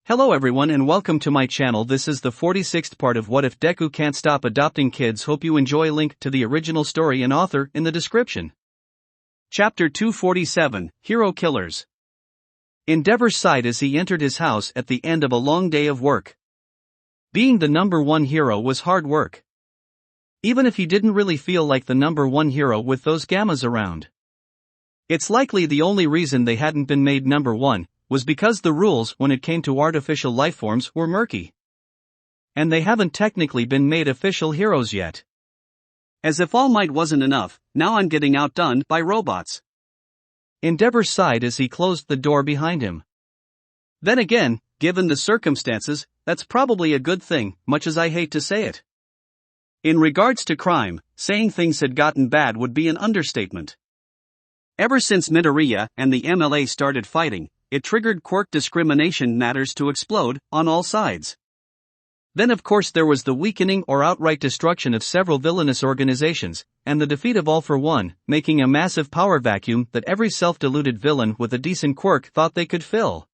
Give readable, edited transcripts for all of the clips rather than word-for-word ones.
Hello everyone and welcome to my channel. This is the 46th part of What If Deku Can't Stop Adopting Kids. Hope you enjoy. Link to the original story and author in the description. Chapter 247, Hero Killers. Endeavor sighed as he entered his house at the end of a long day of work. Being the number one hero was hard work. Even if he didn't really feel like the number one hero with those gammas around. It's likely the only reason they hadn't been made number one was because the rules when it came to artificial lifeforms were murky. And they haven't technically been made official heroes yet. As if All Might wasn't enough, now I'm getting outdone by robots. Endeavor sighed as he closed the door behind him. Then again, given the circumstances, that's probably a good thing, much as I hate to say it. In regards to crime, saying things had gotten bad would be an understatement. Ever since Midoriya and the MLA started fighting, it triggered quirk discrimination matters to explode on all sides. Then of course there was the weakening or outright destruction of several villainous organizations, and the defeat of All for One, making a massive power vacuum that every self-deluded villain with a decent quirk thought they could fill.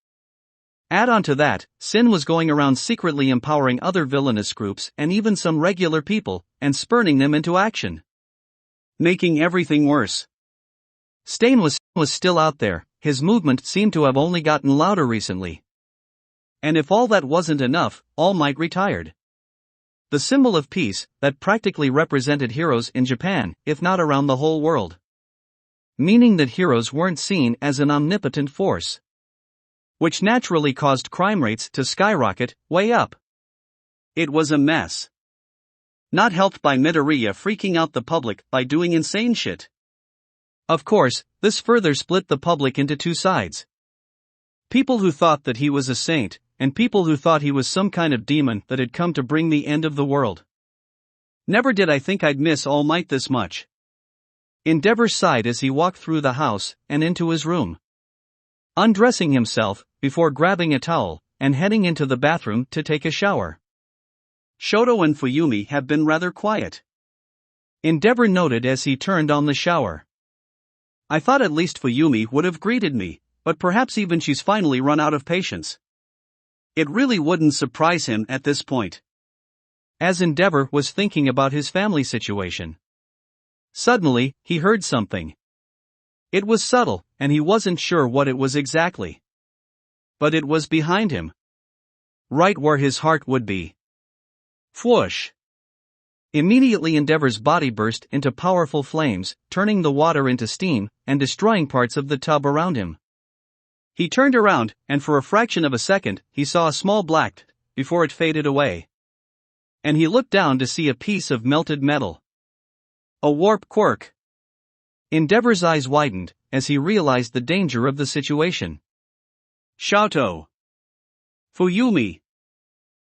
Add on to that, Sin was going around secretly empowering other villainous groups and even some regular people, and spurning them into action. Making everything worse. Stain was still out there. His movement seemed to have only gotten louder recently. And if all that wasn't enough, All Might retired. The symbol of peace, that practically represented heroes in Japan, if not around the whole world. Meaning that heroes weren't seen as an omnipotent force. Which naturally caused crime rates to skyrocket, way up. It was a mess. Not helped by Midoriya freaking out the public by doing insane shit. Of course, this further split the public into two sides. People who thought that he was a saint, and people who thought he was some kind of demon that had come to bring the end of the world. Never did I think I'd miss All Might this much. Endeavor sighed as he walked through the house and into his room. Undressing himself, before grabbing a towel, and heading into the bathroom to take a shower. Shoto and Fuyumi have been rather quiet. Endeavor noted as he turned on the shower. I thought at least Fuyumi would have greeted me, but perhaps even she's finally run out of patience. It really wouldn't surprise him at this point. As Endeavor was thinking about his family situation. Suddenly, he heard something. It was subtle, and he wasn't sure what it was exactly. But it was behind him. Right where his heart would be. Whoosh! Immediately Endeavor's body burst into powerful flames, turning the water into steam, and destroying parts of the tub around him. He turned around, and for a fraction of a second, he saw a small black, before it faded away. And he looked down to see a piece of melted metal. A warp quirk. Endeavor's eyes widened, as he realized the danger of the situation. Shoto! Fuyumi!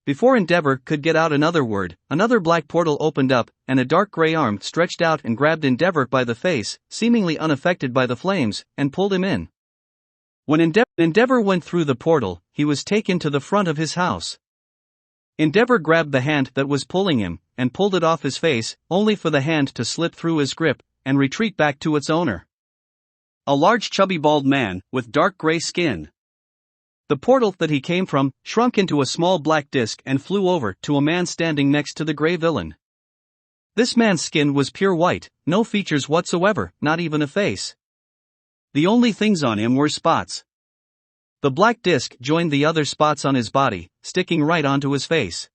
Before Endeavor could get out another word, another black portal opened up, and a dark gray arm stretched out and grabbed Endeavor by the face, seemingly unaffected by the flames, and pulled him in. When Endeavor went through the portal, he was taken to the front of his house. Endeavor grabbed the hand that was pulling him, and pulled it off his face, only for the hand to slip through his grip, and retreat back to its owner. A large chubby bald man, with dark gray skin. The portal that he came from shrunk into a small black disc and flew over to a man standing next to the gray villain. This man's skin was pure white, no features whatsoever, not even a face. The only things on him were spots. The black disc joined the other spots on his body, sticking right onto his face.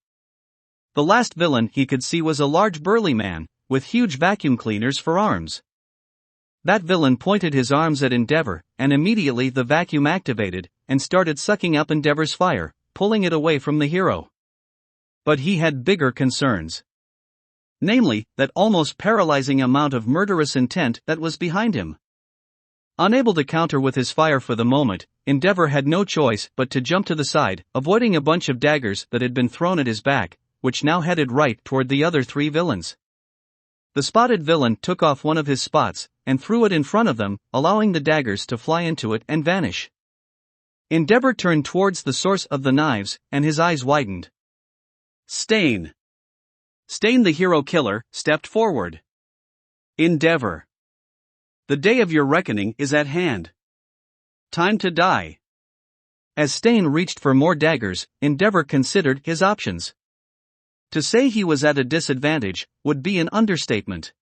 The last villain he could see was a large burly man, with huge vacuum cleaners for arms. That villain pointed his arms at Endeavor, and immediately the vacuum activated, and started sucking up Endeavor's fire, pulling it away from the hero. But he had bigger concerns. Namely, that almost paralyzing amount of murderous intent that was behind him. Unable to counter with his fire for the moment, Endeavor had no choice but to jump to the side, avoiding a bunch of daggers that had been thrown at his back, which now headed right toward the other three villains. The spotted villain took off one of his spots, and threw it in front of them, allowing the daggers to fly into it and vanish. Endeavor turned towards the source of the knives, and his eyes widened. Stain! Stain the hero killer stepped forward. Endeavor! The day of your reckoning is at hand. Time to die. As Stain reached for more daggers, Endeavor considered his options. To say he was at a disadvantage would be an understatement.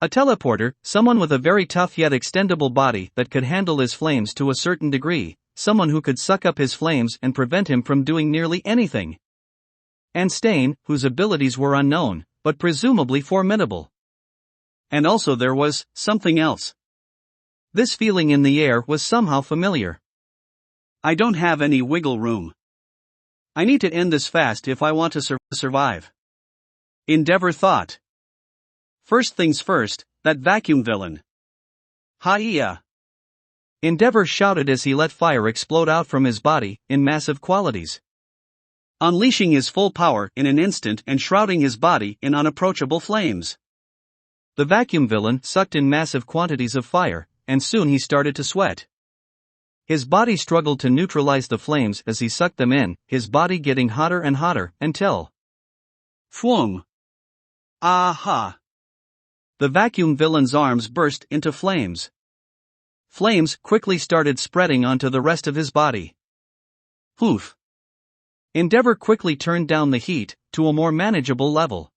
A teleporter, someone with a very tough yet extendable body that could handle his flames to a certain degree, someone who could suck up his flames and prevent him from doing nearly anything. And Stain, whose abilities were unknown, but presumably formidable. And also there was something else. This feeling in the air was somehow familiar. I don't have any wiggle room. I need to end this fast if I want to survive. Endeavor thought. First things first, that vacuum villain. Hi-ya! Endeavor shouted as he let fire explode out from his body, in massive quantities. Unleashing his full power in an instant and shrouding his body in unapproachable flames. The vacuum villain sucked in massive quantities of fire, and soon he started to sweat. His body struggled to neutralize the flames as he sucked them in, his body getting hotter and hotter, until... Phoom! Aha! The vacuum villain's arms burst into flames. Flames quickly started spreading onto the rest of his body. Poof! Endeavor quickly turned down the heat to a more manageable level.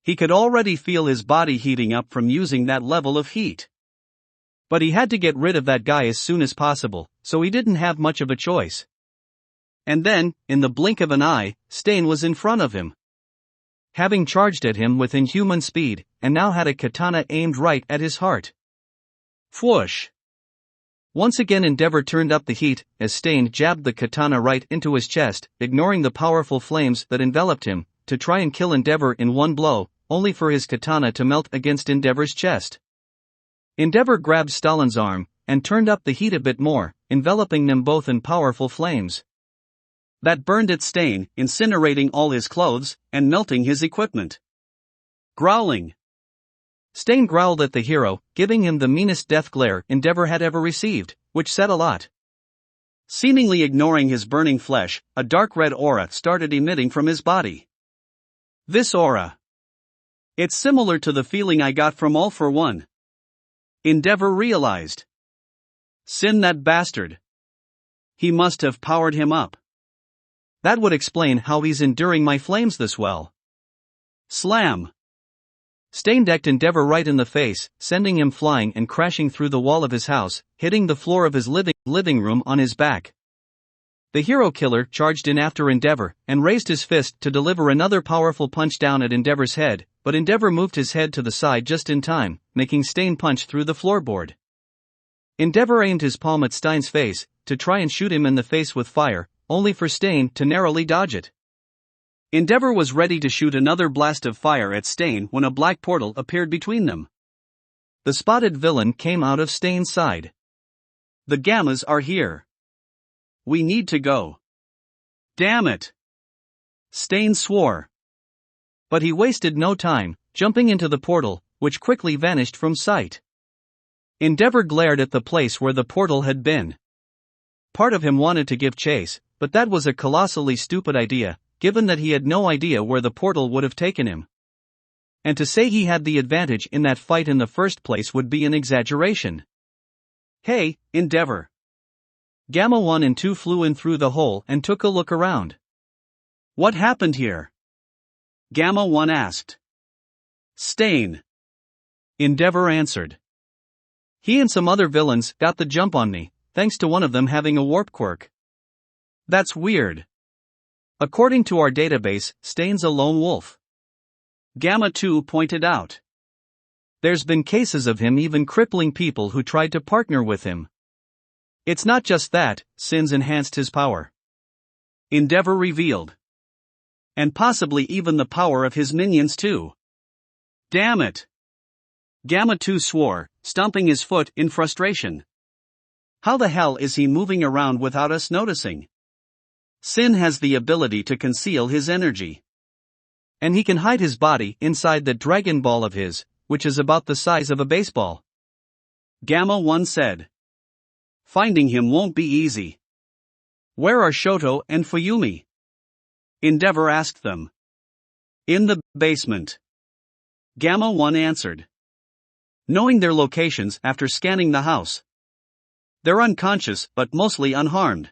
He could already feel his body heating up from using that level of heat. But he had to get rid of that guy as soon as possible, so he didn't have much of a choice. And then, in the blink of an eye, Stain was in front of him. Having charged at him with inhuman speed, and now had a katana aimed right at his heart. Whoosh! Once again Endeavor turned up the heat, as Stain jabbed the katana right into his chest, ignoring the powerful flames that enveloped him, to try and kill Endeavor in one blow, only for his katana to melt against Endeavor's chest. Endeavor grabbed Stalin's arm, and turned up the heat a bit more, enveloping them both in powerful flames. That burned at Stain, incinerating all his clothes, and melting his equipment. Growling. Stain growled at the hero, giving him the meanest death glare Endeavor had ever received, which said a lot. Seemingly ignoring his burning flesh, a dark red aura started emitting from his body. This aura. It's similar to the feeling I got from All for One. Endeavor realized. Sin, that bastard. He must have powered him up. That would explain how he's enduring my flames this well. Slam! Stain decked Endeavor right in the face, sending him flying and crashing through the wall of his house, hitting the floor of his living room on his back. The hero killer charged in after Endeavor, and raised his fist to deliver another powerful punch down at Endeavor's head, but Endeavor moved his head to the side just in time, making Stain punch through the floorboard. Endeavor aimed his palm at Stein's face, to try and shoot him in the face with fire, only for Stain to narrowly dodge it. Endeavor was ready to shoot another blast of fire at Stain when a black portal appeared between them. The spotted villain came out of Stain's side. The Gammas are here. We need to go. Damn it! Stain swore. But he wasted no time, jumping into the portal, which quickly vanished from sight. Endeavor glared at the place where the portal had been. Part of him wanted to give chase, but that was a colossally stupid idea, given that he had no idea where the portal would have taken him. And to say he had the advantage in that fight in the first place would be an exaggeration. Hey, Endeavor! Gamma 1 and 2 flew in through the hole and took a look around. What happened here? Gamma 1 asked. Stain. Endeavor answered. He and some other villains got the jump on me, thanks to one of them having a warp quirk. That's weird. According to our database, Stain's a lone wolf. Gamma 2 pointed out. There's been cases of him even crippling people who tried to partner with him. It's not just that, Sin's enhanced his power. Endeavor revealed. And possibly even the power of his minions too. Damn it! Gamma 2 swore, stomping his foot in frustration. How the hell is he moving around without us noticing? Sin has the ability to conceal his energy. And he can hide his body inside that Dragon Ball of his, which is about the size of a baseball. Gamma 1 said. Finding him won't be easy. Where are Shoto and Fuyumi? Endeavor asked them. In the basement. Gamma 1 answered. Knowing their locations after scanning the house. They're unconscious but mostly unharmed.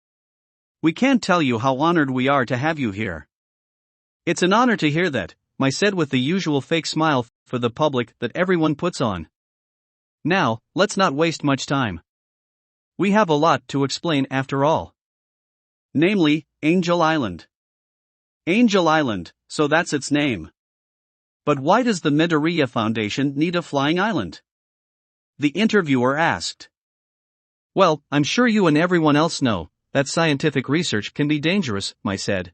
We can't tell you how honored we are to have you here. It's an honor to hear that, I said with the usual fake smile for the public that everyone puts on. Now, let's not waste much time. We have a lot to explain after all. Namely, Angel Island. Angel Island, so that's its name. But why does the Midoriya Foundation need a flying island? The interviewer asked. Well, I'm sure you and everyone else know that scientific research can be dangerous, I said.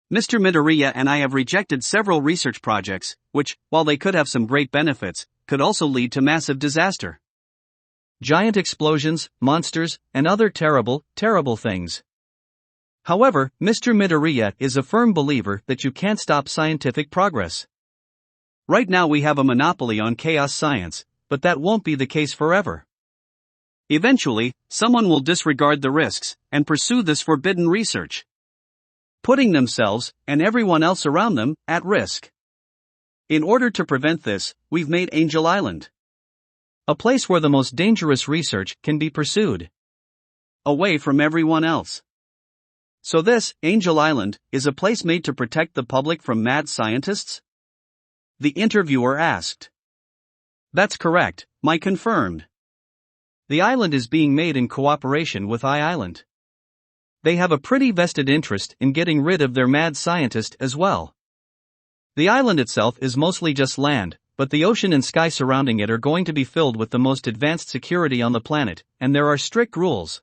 Mr. Midoriya and I have rejected several research projects, which, while they could have some great benefits, could also lead to massive disaster. Giant explosions, monsters, and other terrible, terrible things. However, Mr. Midoriya is a firm believer that you can't stop scientific progress. Right now we have a monopoly on chaos science, but that won't be the case forever. Eventually, someone will disregard the risks and pursue this forbidden research, putting themselves and everyone else around them at risk. In order to prevent this, we've made Angel Island a place where the most dangerous research can be pursued, away from everyone else. So this, Angel Island, is a place made to protect the public from mad scientists? The interviewer asked. That's correct, Mike confirmed. The island is being made in cooperation with I-Island. They have a pretty vested interest in getting rid of their mad scientist as well. The island itself is mostly just land, but the ocean and sky surrounding it are going to be filled with the most advanced security on the planet, and there are strict rules.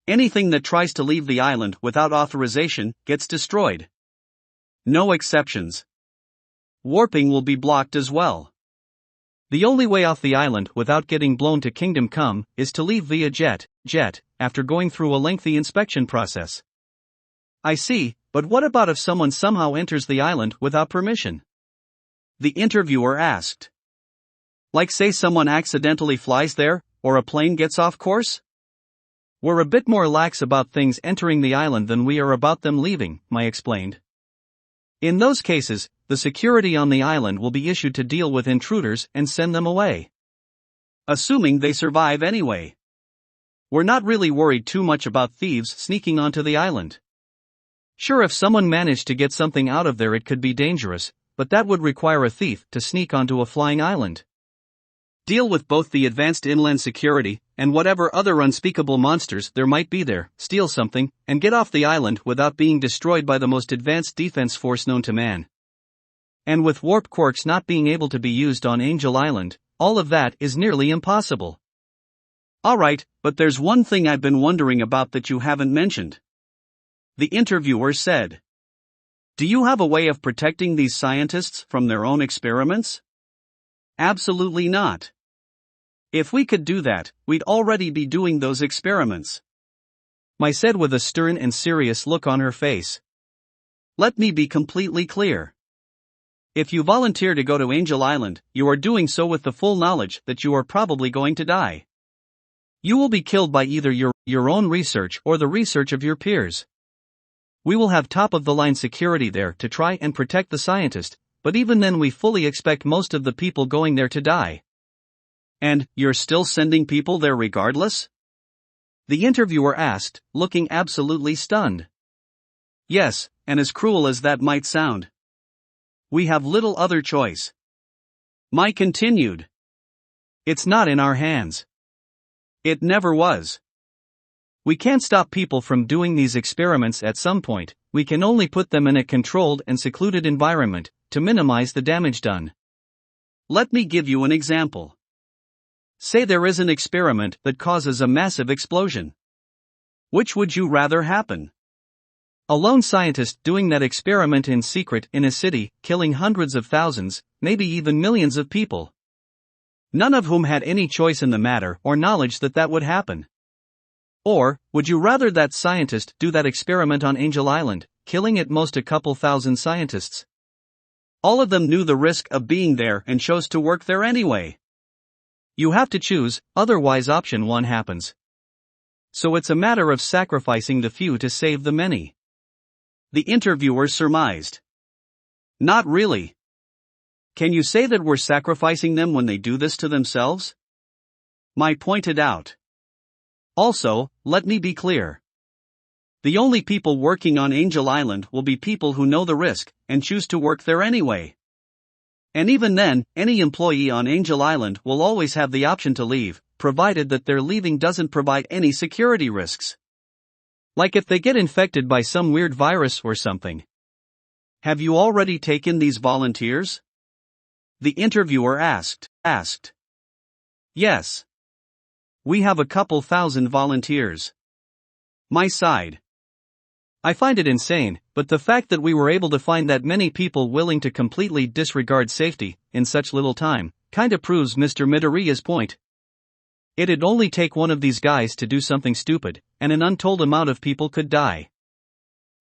Anything that tries to leave the island without authorization gets destroyed. No exceptions. Warping will be blocked as well. The only way off the island without getting blown to Kingdom Come is to leave via jet, after going through a lengthy inspection process. I see, but what about if someone somehow enters the island without permission? The interviewer asked. Like say someone accidentally flies there, or a plane gets off course? We're a bit more lax about things entering the island than we are about them leaving, Mai explained. In those cases, the security on the island will be issued to deal with intruders and send them away. Assuming they survive anyway. We're not really worried too much about thieves sneaking onto the island. Sure, if someone managed to get something out of there it could be dangerous, but that would require a thief to sneak onto a flying island. Deal with both the advanced inland security and whatever other unspeakable monsters there might be there, steal something, and get off the island without being destroyed by the most advanced defense force known to man. And with warp quirks not being able to be used on Angel Island, all of that is nearly impossible. Alright, but there's one thing I've been wondering about that you haven't mentioned. The interviewer said. Do you have a way of protecting these scientists from their own experiments? Absolutely not. If we could do that, we'd already be doing those experiments. Mai said with a stern and serious look on her face. Let me be completely clear. If you volunteer to go to Angel Island, you are doing so with the full knowledge that you are probably going to die. You will be killed by either your own research or the research of your peers. We will have top-of-the-line security there to try and protect the scientist, but even then we fully expect most of the people going there to die. And, you're still sending people there regardless? The interviewer asked, looking absolutely stunned. Yes, and as cruel as that might sound. We have little other choice. Mai continued. It's not in our hands. It never was. We can't stop people from doing these experiments at some point, we can only put them in a controlled and secluded environment, to minimize the damage done. Let me give you an example. Say there is an experiment that causes a massive explosion. Which would you rather happen? A lone scientist doing that experiment in secret in a city, killing hundreds of thousands, maybe even millions of people. None of whom had any choice in the matter or knowledge that that would happen. Or, would you rather that scientist do that experiment on Angel Island, killing at most a couple thousand scientists? All of them knew the risk of being there and chose to work there anyway. You have to choose, otherwise option 1 happens. So it's a matter of sacrificing the few to save the many. The interviewer surmised. Not really. Can you say that we're sacrificing them when they do this to themselves? Mai pointed out. Also, let me be clear. The only people working on Angel Island will be people who know the risk and choose to work there anyway. And even then, any employee on Angel Island will always have the option to leave, provided that their leaving doesn't provide any security risks. Like if they get infected by some weird virus or something. Have you already taken these volunteers? The interviewer asked. Yes. We have a couple thousand volunteers. Mai sighed. I find it insane, but the fact that we were able to find that many people willing to completely disregard safety in such little time, kinda proves Mr. Midoriya's point. It'd only take one of these guys to do something stupid, and an untold amount of people could die.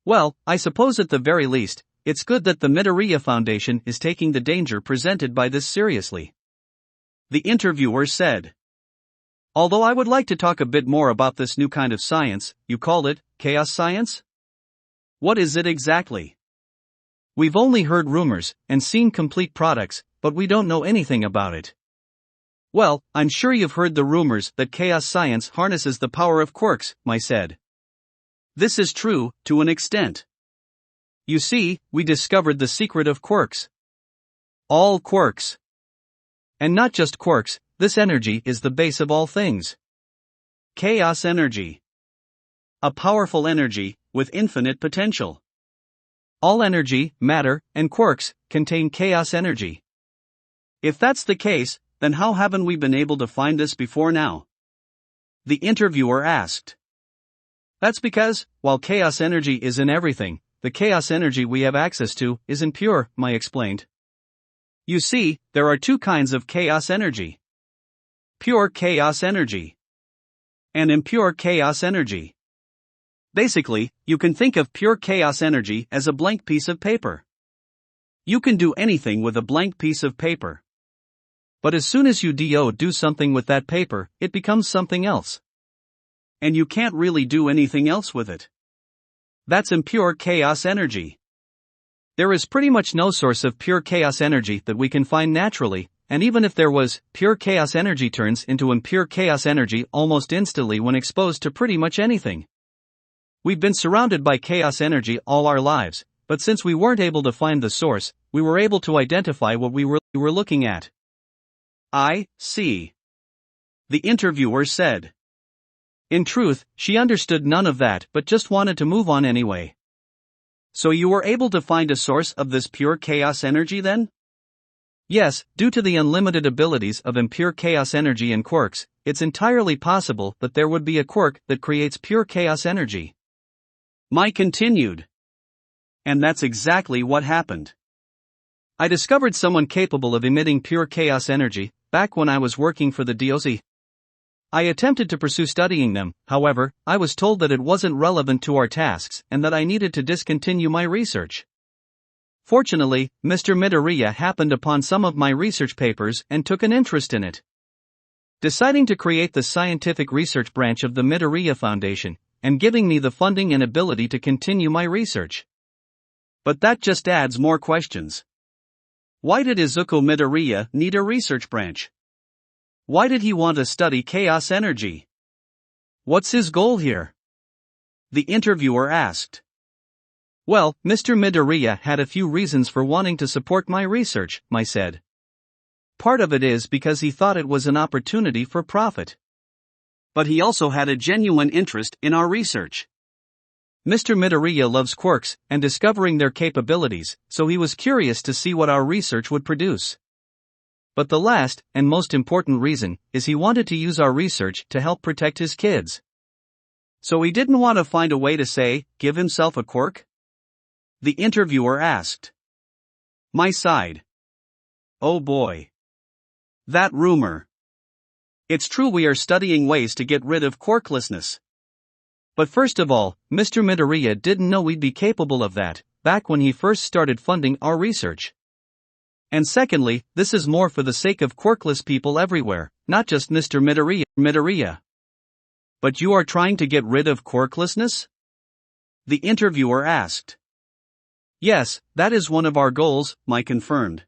Well, I suppose at the very least, it's good that the Midoriya Foundation is taking the danger presented by this seriously. The interviewer said. Although I would like to talk a bit more about this new kind of science, you call it, chaos science? What is it exactly? We've only heard rumors, and seen complete products, but we don't know anything about it. Well, I'm sure you've heard the rumors that chaos science harnesses the power of quirks, Mai said. This is true, to an extent. You see, we discovered the secret of quirks. All quirks. And not just quirks, this energy is the base of all things. Chaos energy. A powerful energy, with infinite potential. All energy, matter, and quirks contain chaos energy. If that's the case, then how haven't we been able to find this before now? The interviewer asked. That's because, while chaos energy is in everything, the chaos energy we have access to is impure, Mai explained. You see, there are two kinds of chaos energy. Pure chaos energy. And impure chaos energy. Basically, you can think of pure chaos energy as a blank piece of paper. You can do anything with a blank piece of paper. But as soon as you do something with that paper, it becomes something else. And you can't really do anything else with it. That's impure chaos energy. There is pretty much no source of pure chaos energy that we can find naturally, and even if there was, pure chaos energy turns into impure chaos energy almost instantly when exposed to pretty much anything. We've been surrounded by chaos energy all our lives, but since we weren't able to find the source, we were able to identify what we were looking at. I see. The interviewer said. In truth, she understood none of that but just wanted to move on anyway. So you were able to find a source of this pure chaos energy then? Yes, due to the unlimited abilities of impure chaos energy and quirks, it's entirely possible that there would be a quirk that creates pure chaos energy. Mai continued. And that's exactly what happened. I discovered someone capable of emitting pure chaos energy, back when I was working for the DOC. I attempted to pursue studying them, however, I was told that it wasn't relevant to our tasks and that I needed to discontinue my research. Fortunately, Mr. Midoriya happened upon some of my research papers and took an interest in it. Deciding to create the scientific research branch of the Midoriya Foundation, and giving me the funding and ability to continue my research. But that just adds more questions. Why did Izuku Midoriya need a research branch? Why did he want to study chaos energy? What's his goal here? The interviewer asked. Well, Mr. Midoriya had a few reasons for wanting to support my research, Mai said. Part of it is because he thought it was an opportunity for profit. But he also had a genuine interest in our research. Mr. Midoriya loves quirks and discovering their capabilities, so he was curious to see what our research would produce. But the last, and most important reason, is he wanted to use our research to help protect his kids. So he didn't want to find a way to say, give himself a quirk? The interviewer asked. Mai sighed. Oh boy. That rumor. It's true we are studying ways to get rid of quirklessness. But first of all, Mr. Midoriya didn't know we'd be capable of that, back when he first started funding our research. And secondly, this is more for the sake of quirkless people everywhere, not just Mr. Midoriya. But you are trying to get rid of quirklessness? The interviewer asked. Yes, that is one of our goals, Mai confirmed.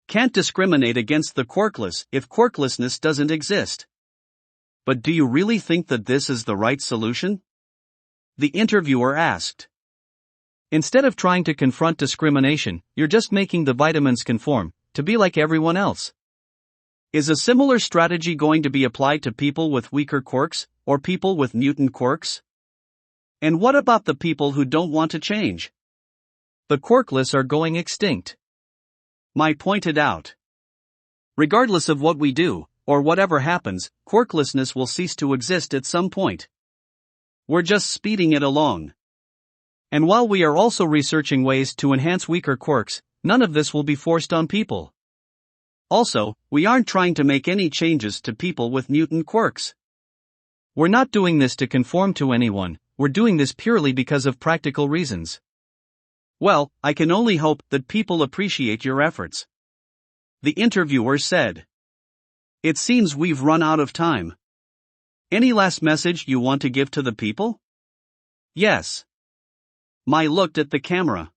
Can't discriminate against the quirkless if quirklessness doesn't exist. But do you really think that this is the right solution? The interviewer asked. Instead of trying to confront discrimination, you're just making the vitamins conform, to be like everyone else. Is a similar strategy going to be applied to people with weaker quirks, or people with mutant quirks? And what about the people who don't want to change? The quirkless are going extinct. Mai pointed out. Regardless of what we do, or whatever happens, quirklessness will cease to exist at some point. We're just speeding it along. And while we are also researching ways to enhance weaker quirks, none of this will be forced on people. Also, we aren't trying to make any changes to people with mutant quirks. We're not doing this to conform to anyone, we're doing this purely because of practical reasons. Well, I can only hope that people appreciate your efforts. The interviewer said. It seems we've run out of time. Any last message you want to give to the people? Yes. Mai looked at the camera.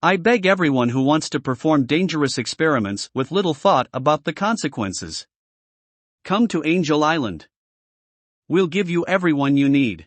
I beg everyone who wants to perform dangerous experiments with little thought about the consequences. Come to Angel Island. We'll give you everyone you need.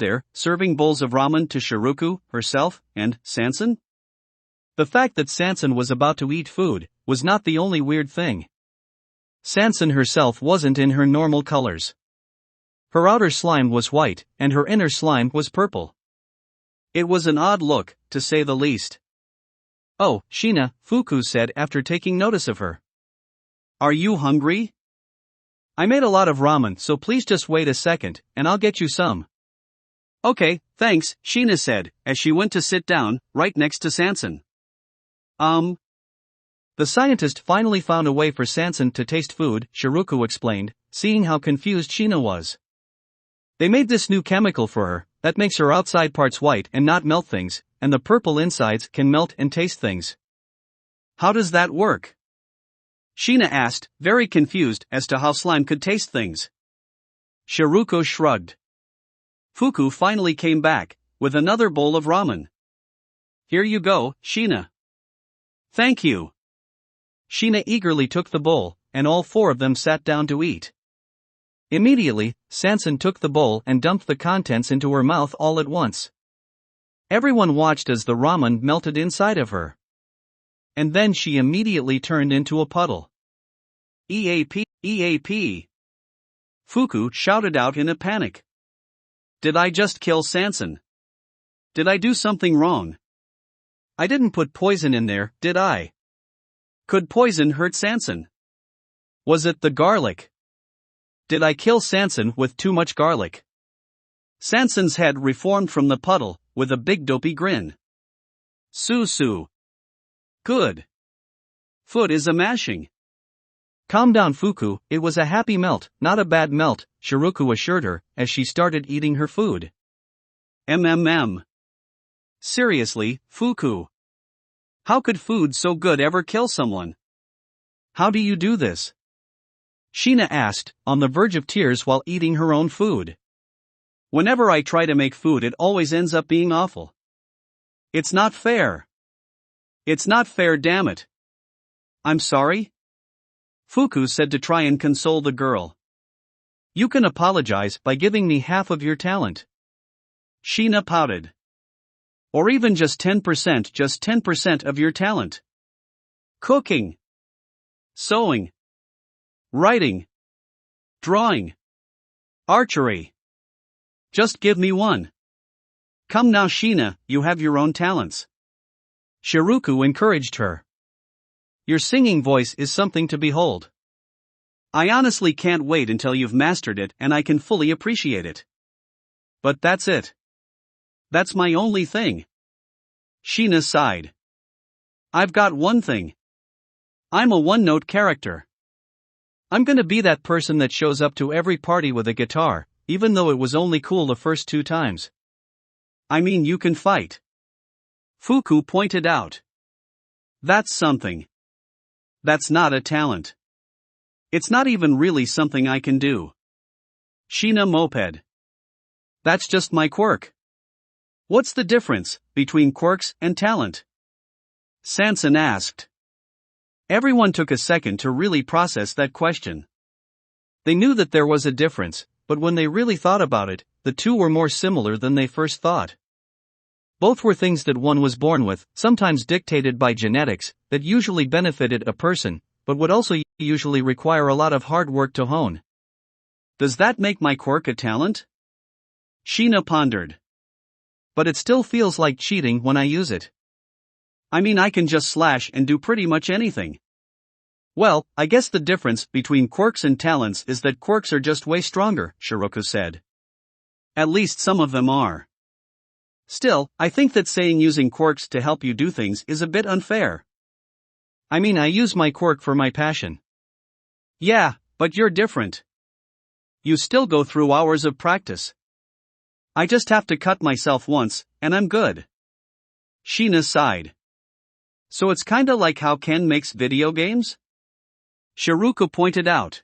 there, serving bowls of ramen to Shiruku, herself, and Sanson? The fact that Sanson was about to eat food was not the only weird thing. Sanson herself wasn't in her normal colors. Her outer slime was white, and her inner slime was purple. It was an odd look, to say the least. "Oh, Sheena," Fuku said after taking notice of her. "Are you hungry? I made a lot of ramen, so please just wait a second, and I'll get you some." "Okay, thanks," Sheena said, as she went to sit down, right next to Sanson. The scientist finally found a way for Sanson to taste food, Shiruku explained, seeing how confused Sheena was. "They made this new chemical for her, that makes her outside parts white and not melt things, and the purple insides can melt and taste things." "How does that work?" Sheena asked, very confused as to how slime could taste things. Shiruko shrugged. Fuku finally came back, with another bowl of ramen. "Here you go, Sheena." "Thank you." Sheena eagerly took the bowl, and all four of them sat down to eat. Immediately, Sanson took the bowl and dumped the contents into her mouth all at once. Everyone watched as the ramen melted inside of her. And then she immediately turned into a puddle. "EAP, EAP!" Fuku shouted out in a panic. "Did I just kill Sanson?" Did I do something wrong? I didn't put poison in there, did I? Could poison hurt Sanson? Was it the garlic? Did I kill Sanson with too much garlic? Sanson's head reformed from the puddle, with a big dopey grin. Sue. Good. Foot is a mashing. Calm down, Fuku, it was a happy melt, not a bad melt, Shiruku assured her, as she started eating her food. Seriously, Fuku. How could food so good ever kill someone? How do you do this? Sheena asked, on the verge of tears while eating her own food. Whenever I try to make food, it always ends up being awful. It's not fair. It's not fair, damn it. I'm sorry? Fuku said to try and console the girl. You can apologize by giving me half of your talent. Sheena pouted. Or even just 10% of your talent. Cooking. Sewing. Writing. Drawing. Archery. Just give me one. Come now, Sheena, you have your own talents. Shiruku encouraged her. Your singing voice is something to behold. I honestly can't wait until you've mastered it and I can fully appreciate it. But that's it. That's my only thing. Sheena sighed. I've got one thing. I'm a one-note character. I'm gonna be that person that shows up to every party with a guitar, even though it was only cool the first 2 times. I mean, you can fight. Fuku pointed out. That's something. That's not a talent. It's not even really something I can do. Sheena moped. That's just my quirk. What's the difference between quirks and talent? Sanson asked. Everyone took a second to really process that question. They knew that there was a difference, but when they really thought about it, the two were more similar than they first thought. Both were things that one was born with, sometimes dictated by genetics, that usually benefited a person, but would also usually require a lot of hard work to hone. Does that make my quirk a talent? Sheena pondered. But it still feels like cheating when I use it. I mean, I can just slash and do pretty much anything. Well, I guess the difference between quirks and talents is that quirks are just way stronger, Shiruku said. At least some of them are. Still, I think that saying using quirks to help you do things is a bit unfair. I mean, I use my quirk for my passion. Yeah, but you're different. You still go through hours of practice. I just have to cut myself once, and I'm good. Sheena sighed. So it's kinda like how Ken makes video games? Shiruku pointed out.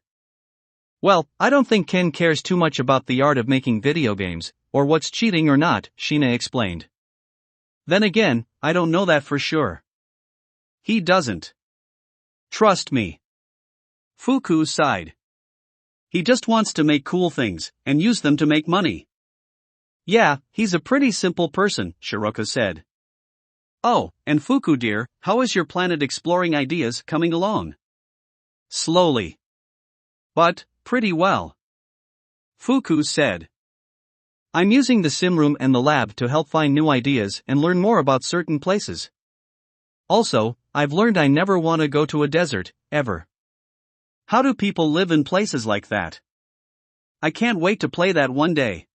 Well, I don't think Ken cares too much about the art of making video games, or what's cheating or not, Sheena explained. Then again, I don't know that for sure. He doesn't. Trust me. Fuku sighed. He just wants to make cool things, and use them to make money. Yeah, he's a pretty simple person, Shiruku said. Oh, and Fuku dear, how is your planet exploring ideas coming along? Slowly. But, pretty well. Fuku said. I'm using the sim room and the lab to help find new ideas and learn more about certain places. Also, I've learned I never want to go to a desert, ever. How do people live in places like that? I can't wait to play that one day.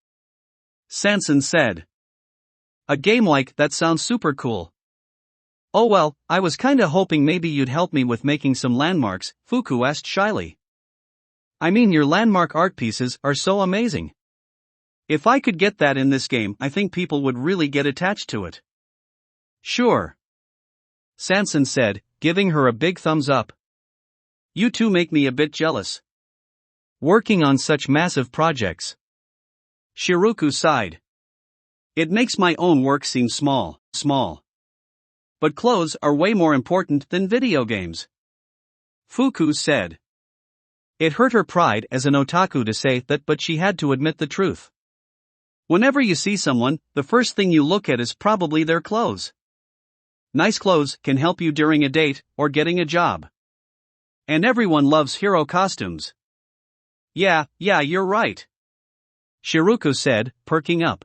Sanson said. A game like that sounds super cool. Oh well, I was kinda hoping maybe you'd help me with making some landmarks, Fuku asked shyly. I mean, your landmark art pieces are so amazing. If I could get that in this game, I think people would really get attached to it. Sure. Sanson said, giving her a big thumbs up. You two make me a bit jealous. Working on such massive projects. Shiruku sighed. It makes my own work seem small. But clothes are way more important than video games. Fuku said. It hurt her pride as an otaku to say that, but she had to admit the truth. Whenever you see someone, the first thing you look at is probably their clothes. Nice clothes can help you during a date or getting a job. And everyone loves hero costumes. Yeah, you're right. Shiruku said, perking up.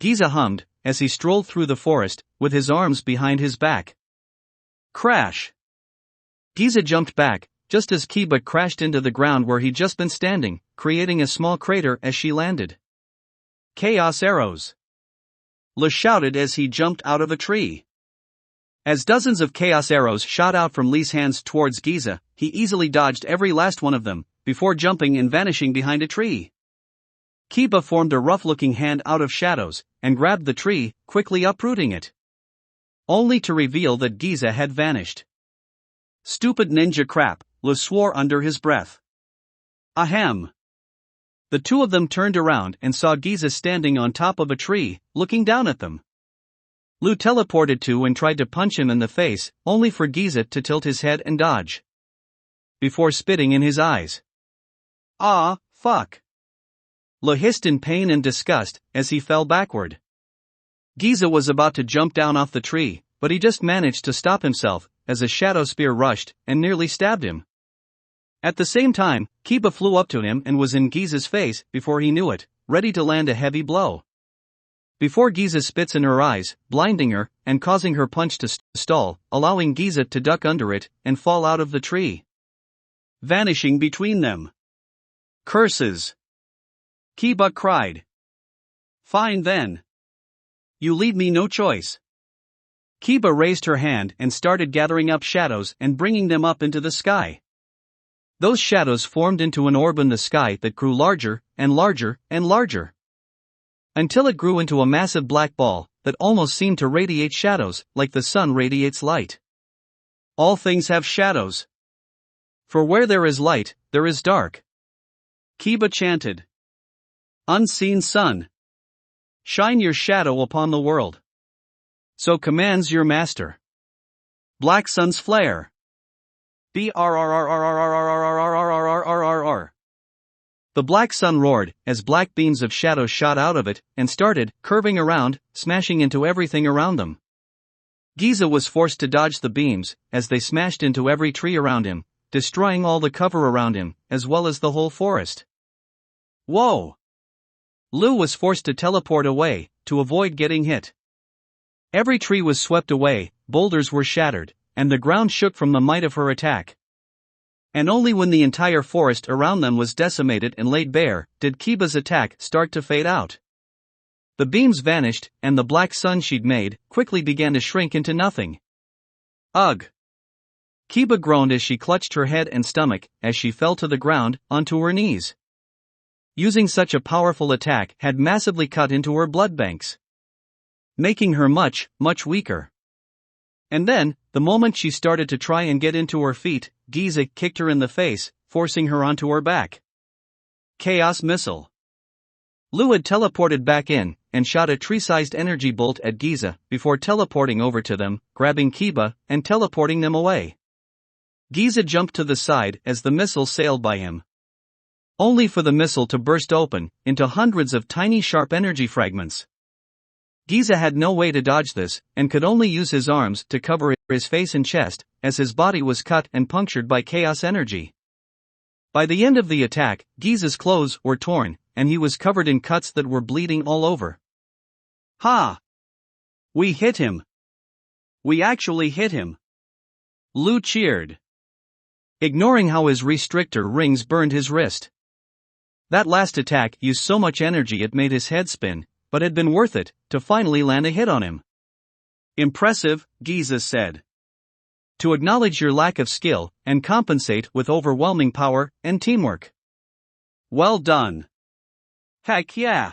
Giza hummed, as he strolled through the forest, with his arms behind his back. Crash! Giza jumped back, just as Kiba crashed into the ground where he'd just been standing, creating a small crater as she landed. Chaos arrows! Lu shouted as he jumped out of a tree. As dozens of chaos arrows shot out from Li's hands towards Giza, he easily dodged every last one of them, before jumping and vanishing behind a tree. Kiba formed a rough-looking hand out of shadows, and grabbed the tree, quickly uprooting it. Only to reveal that Giza had vanished. Stupid ninja crap, Lu swore under his breath. Ahem. The two of them turned around and saw Giza standing on top of a tree, looking down at them. Lu teleported to and tried to punch him in the face, only for Giza to tilt his head and dodge. Before spitting in his eyes. Ah, fuck. Lu hissed in pain and disgust, as he fell backward. Giza was about to jump down off the tree, but he just managed to stop himself, as a shadow spear rushed, and nearly stabbed him. At the same time, Kiba flew up to him and was in Giza's face before he knew it, ready to land a heavy blow. Before Giza spits in her eyes, blinding her, and causing her punch to stall, allowing Giza to duck under it, and fall out of the tree. Vanishing between them. Curses! Kiba cried. Fine then. You leave me no choice. Kiba raised her hand and started gathering up shadows and bringing them up into the sky. Those shadows formed into an orb in the sky that grew larger, and larger, and larger. Until it grew into a massive black ball, that almost seemed to radiate shadows, like the sun radiates light. All things have shadows. For where there is light, there is dark. Kiba chanted. Unseen sun. Shine your shadow upon the world. So commands your master. Black sun's flare. B-R-R-R-R-R-R-R-R-R-R-R-R-R-R. The black sun roared, as black beams of shadow shot out of it, and started, curving around, smashing into everything around them. Giza was forced to dodge the beams, as they smashed into every tree around him, destroying all the cover around him, as well as the whole forest. Whoa! Lu was forced to teleport away, to avoid getting hit. Every tree was swept away, boulders were shattered, and the ground shook from the might of her attack. And only when the entire forest around them was decimated and laid bare, did Kiba's attack start to fade out. The beams vanished, and the black sun she'd made quickly began to shrink into nothing. Ugh! Kiba groaned as she clutched her head and stomach, as she fell to the ground, onto her knees. Using such a powerful attack had massively cut into her blood banks, making her much, much weaker. And then, the moment she started to try and get into her feet, Giza kicked her in the face, forcing her onto her back. Chaos Missile. Lu had teleported back in, and shot a tree-sized energy bolt at Giza, before teleporting over to them, grabbing Kiba, and teleporting them away. Giza jumped to the side as the missile sailed by him. Only for the missile to burst open, into hundreds of tiny sharp energy fragments. Giza had no way to dodge this, and could only use his arms to cover his face and chest, as his body was cut and punctured by chaos energy. By the end of the attack, Giza's clothes were torn, and he was covered in cuts that were bleeding all over. Ha! We hit him! We actually hit him! Lu cheered, ignoring how his restrictor rings burned his wrist. That last attack used so much energy it made his head spin, but had been worth it, to finally land a hit on him. Impressive, Giza said. To acknowledge your lack of skill, and compensate with overwhelming power and teamwork. Well done. Heck yeah!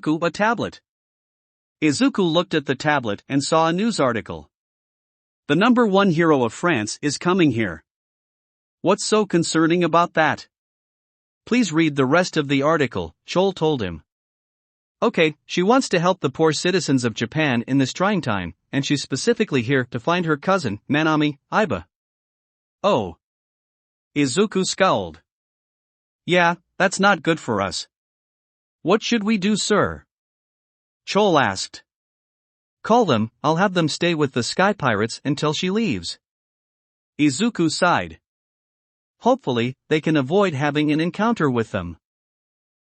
Izuku a tablet. Izuku looked at the tablet and saw a news article. The #1 hero of France is coming here. What's so concerning about that? Please read the rest of the article, Chol told him. Okay, she wants to help the poor citizens of Japan in this trying time, and she's specifically here to find her cousin, Nanami, Iba. Oh. Izuku scowled. Yeah, that's not good for us. What should we do, sir? Chol asked. Call them, I'll have them stay with the Sky Pirates until she leaves. Izuku sighed. Hopefully, they can avoid having an encounter with them.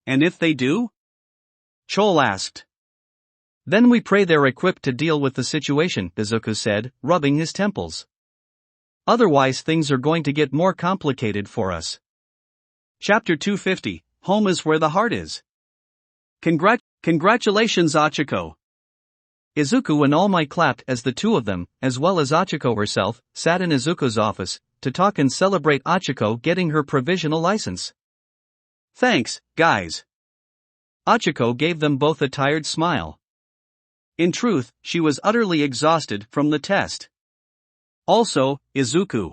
And if they do? Chol asked. Then we pray they're equipped to deal with the situation, Izuku said, rubbing his temples. Otherwise things are going to get more complicated for us. Chapter 250, Home is where the heart is. Congratulations, Achiko. Izuku and All Might clapped as the two of them, as well as Achiko herself, sat in Izuku's office, to talk and celebrate Achiko getting her provisional license. Thanks, guys. Achiko gave them both a tired smile. In truth, she was utterly exhausted from the test. Also, Izuku.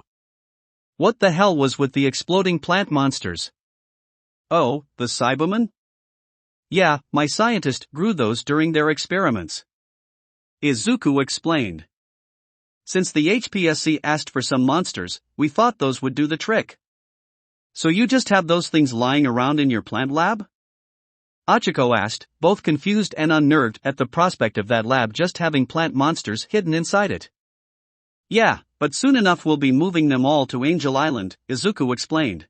What the hell was with the exploding plant monsters? Oh, the Cybermen? Yeah, my scientist grew those during their experiments. Izuku explained. Since the HPSC asked for some monsters, we thought those would do the trick. So you just have those things lying around in your plant lab? Achiko asked, both confused and unnerved at the prospect of that lab just having plant monsters hidden inside it. Yeah, but soon enough we'll be moving them all to Angel Island, Izuku explained.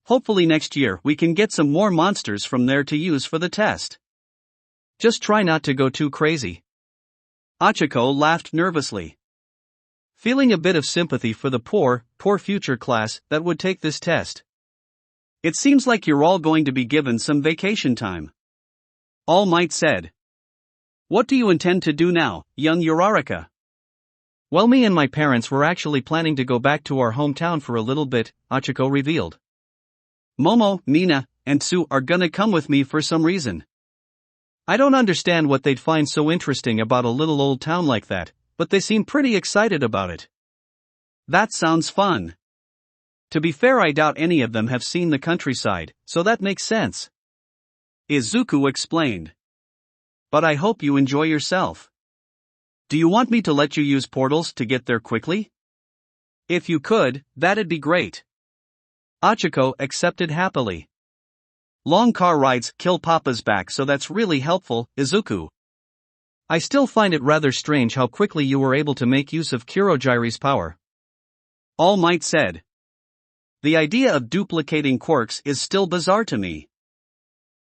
Hopefully next year we can get some more monsters from there to use for the test. Just try not to go too crazy. Achiko laughed nervously. Feeling a bit of sympathy for the poor future class that would take this test. It seems like you're all going to be given some vacation time. All Might said. What do you intend to do now, young Uraraka? Well, me and my parents were actually planning to go back to our hometown for a little bit, Achiko revealed. Momo, Nina, and Tsu are gonna come with me for some reason. I don't understand what they'd find so interesting about a little old town like that, but they seem pretty excited about it. That sounds fun. To be fair, I doubt any of them have seen the countryside, so that makes sense. Izuku explained. But I hope you enjoy yourself. Do you want me to let you use portals to get there quickly? If you could, that'd be great. Achiko accepted happily. Long car rides kill Papa's back, so that's really helpful, Izuku. I still find it rather strange how quickly you were able to make use of Kurogiri's power. All Might said. The idea of duplicating quirks is still bizarre to me.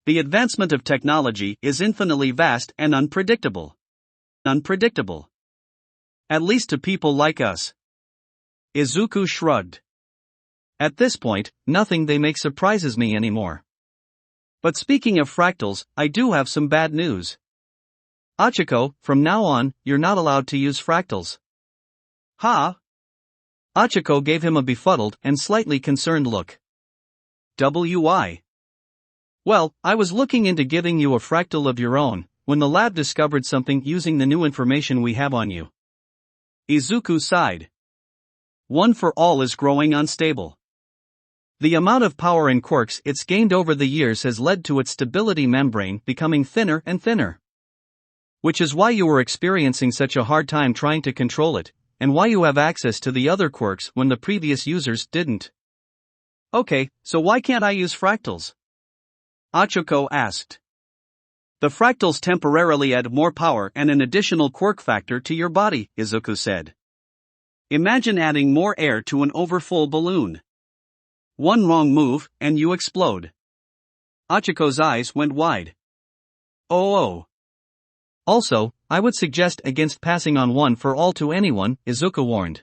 The advancement of technology is infinitely vast and unpredictable. At least to people like us. Izuku shrugged. At this point, nothing they make surprises me anymore. But speaking of fractals, I do have some bad news. Achiko, from now on, you're not allowed to use fractals. Huh? Achiko gave him a befuddled and slightly concerned look. Why? Well, I was looking into giving you a fractal of your own, when the lab discovered something using the new information we have on you. Izuku sighed. One for All is growing unstable. The amount of power in quirks it's gained over the years has led to its stability membrane becoming thinner and thinner. Which is why you were experiencing such a hard time trying to control it, and why you have access to the other quirks when the previous users didn't. Okay, so why can't I use fractals? Achiko asked. The fractals temporarily add more power and an additional quirk factor to your body, Izuku said. Imagine adding more air to an overfull balloon. One wrong move, and you explode. Achiko's eyes went wide. Oh. Also, I would suggest against passing on one for all to anyone, Izuku warned.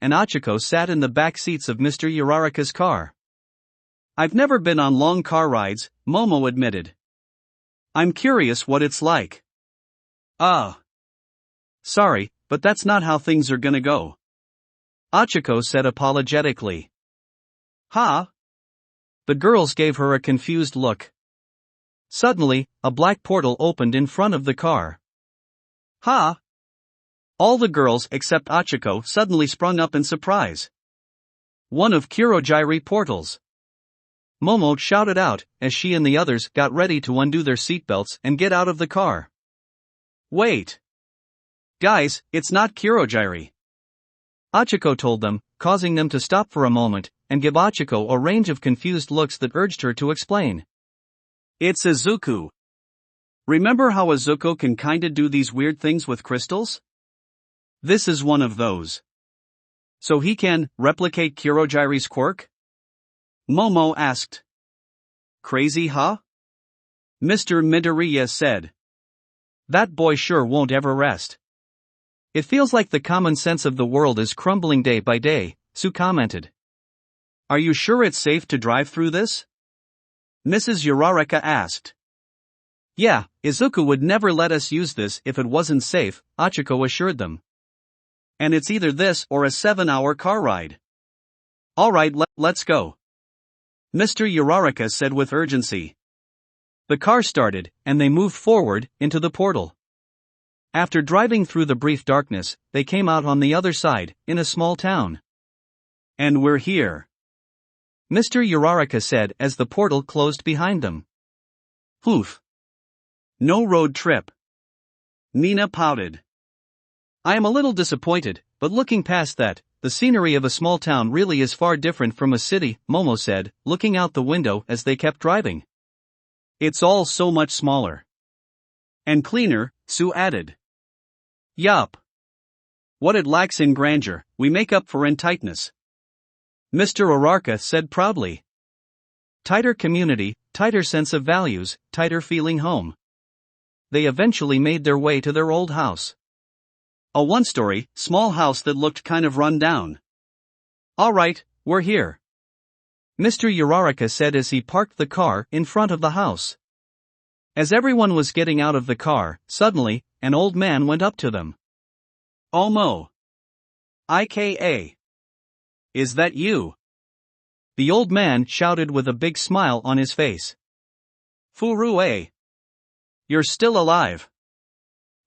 and Achiko sat in the back seats of Mr. Uraraka's car. "I've never been on long car rides," Momo admitted. "I'm curious what it's like." Sorry, but that's not how things are gonna go," Achiko said apologetically. "Huh?" The girls gave her a confused look. Suddenly, a black portal opened in front of the car. "Huh?" All the girls except Achiko suddenly sprung up in surprise. "One of Kurogiri portals!" Momo shouted out, as she and the others got ready to undo their seatbelts and get out of the car. "Wait! Guys, it's not Kurogiri," Achiko told them, causing them to stop for a moment and give Achiko a range of confused looks that urged her to explain. "It's Izuku. Remember how Izuku can kinda do these weird things with crystals? This is one of those. So he can replicate Kurogiri's quirk?" Momo asked. "Crazy, huh?" Mr. Midoriya said. "That boy sure won't ever rest. It feels like the common sense of the world is crumbling day by day," Sue commented. "Are you sure it's safe to drive through this?" Mrs. Uraraka asked. "Yeah, Izuku would never let us use this if it wasn't safe," Achiko assured them. "And it's either this or a 7-hour car ride." "Alright, let's go," Mr. Uraraka said with urgency. The car started, and they moved forward into the portal. After driving through the brief darkness, they came out on the other side, in a small town. "And we're here," Mr. Uraraka said as the portal closed behind them. "Poof. No road trip." Mina pouted. "I am a little disappointed, but looking past that, the scenery of a small town really is far different from a city," Momo said, looking out the window as they kept driving. "It's all so much smaller. And cleaner," Sue added. "Yup. What it lacks in grandeur, we make up for in tightness," Mr. Uraraka said proudly. Tighter community, tighter sense of values, tighter feeling home. They eventually made their way to their old house. A one-story, small house that looked kind of run down. "Alright, we're here," Mr. Uraraka said as he parked the car in front of the house. As everyone was getting out of the car, suddenly, an old man went up to them. "Omo. IKA. Is that you?" The old man shouted with a big smile on his face. "Furue. You're still alive,"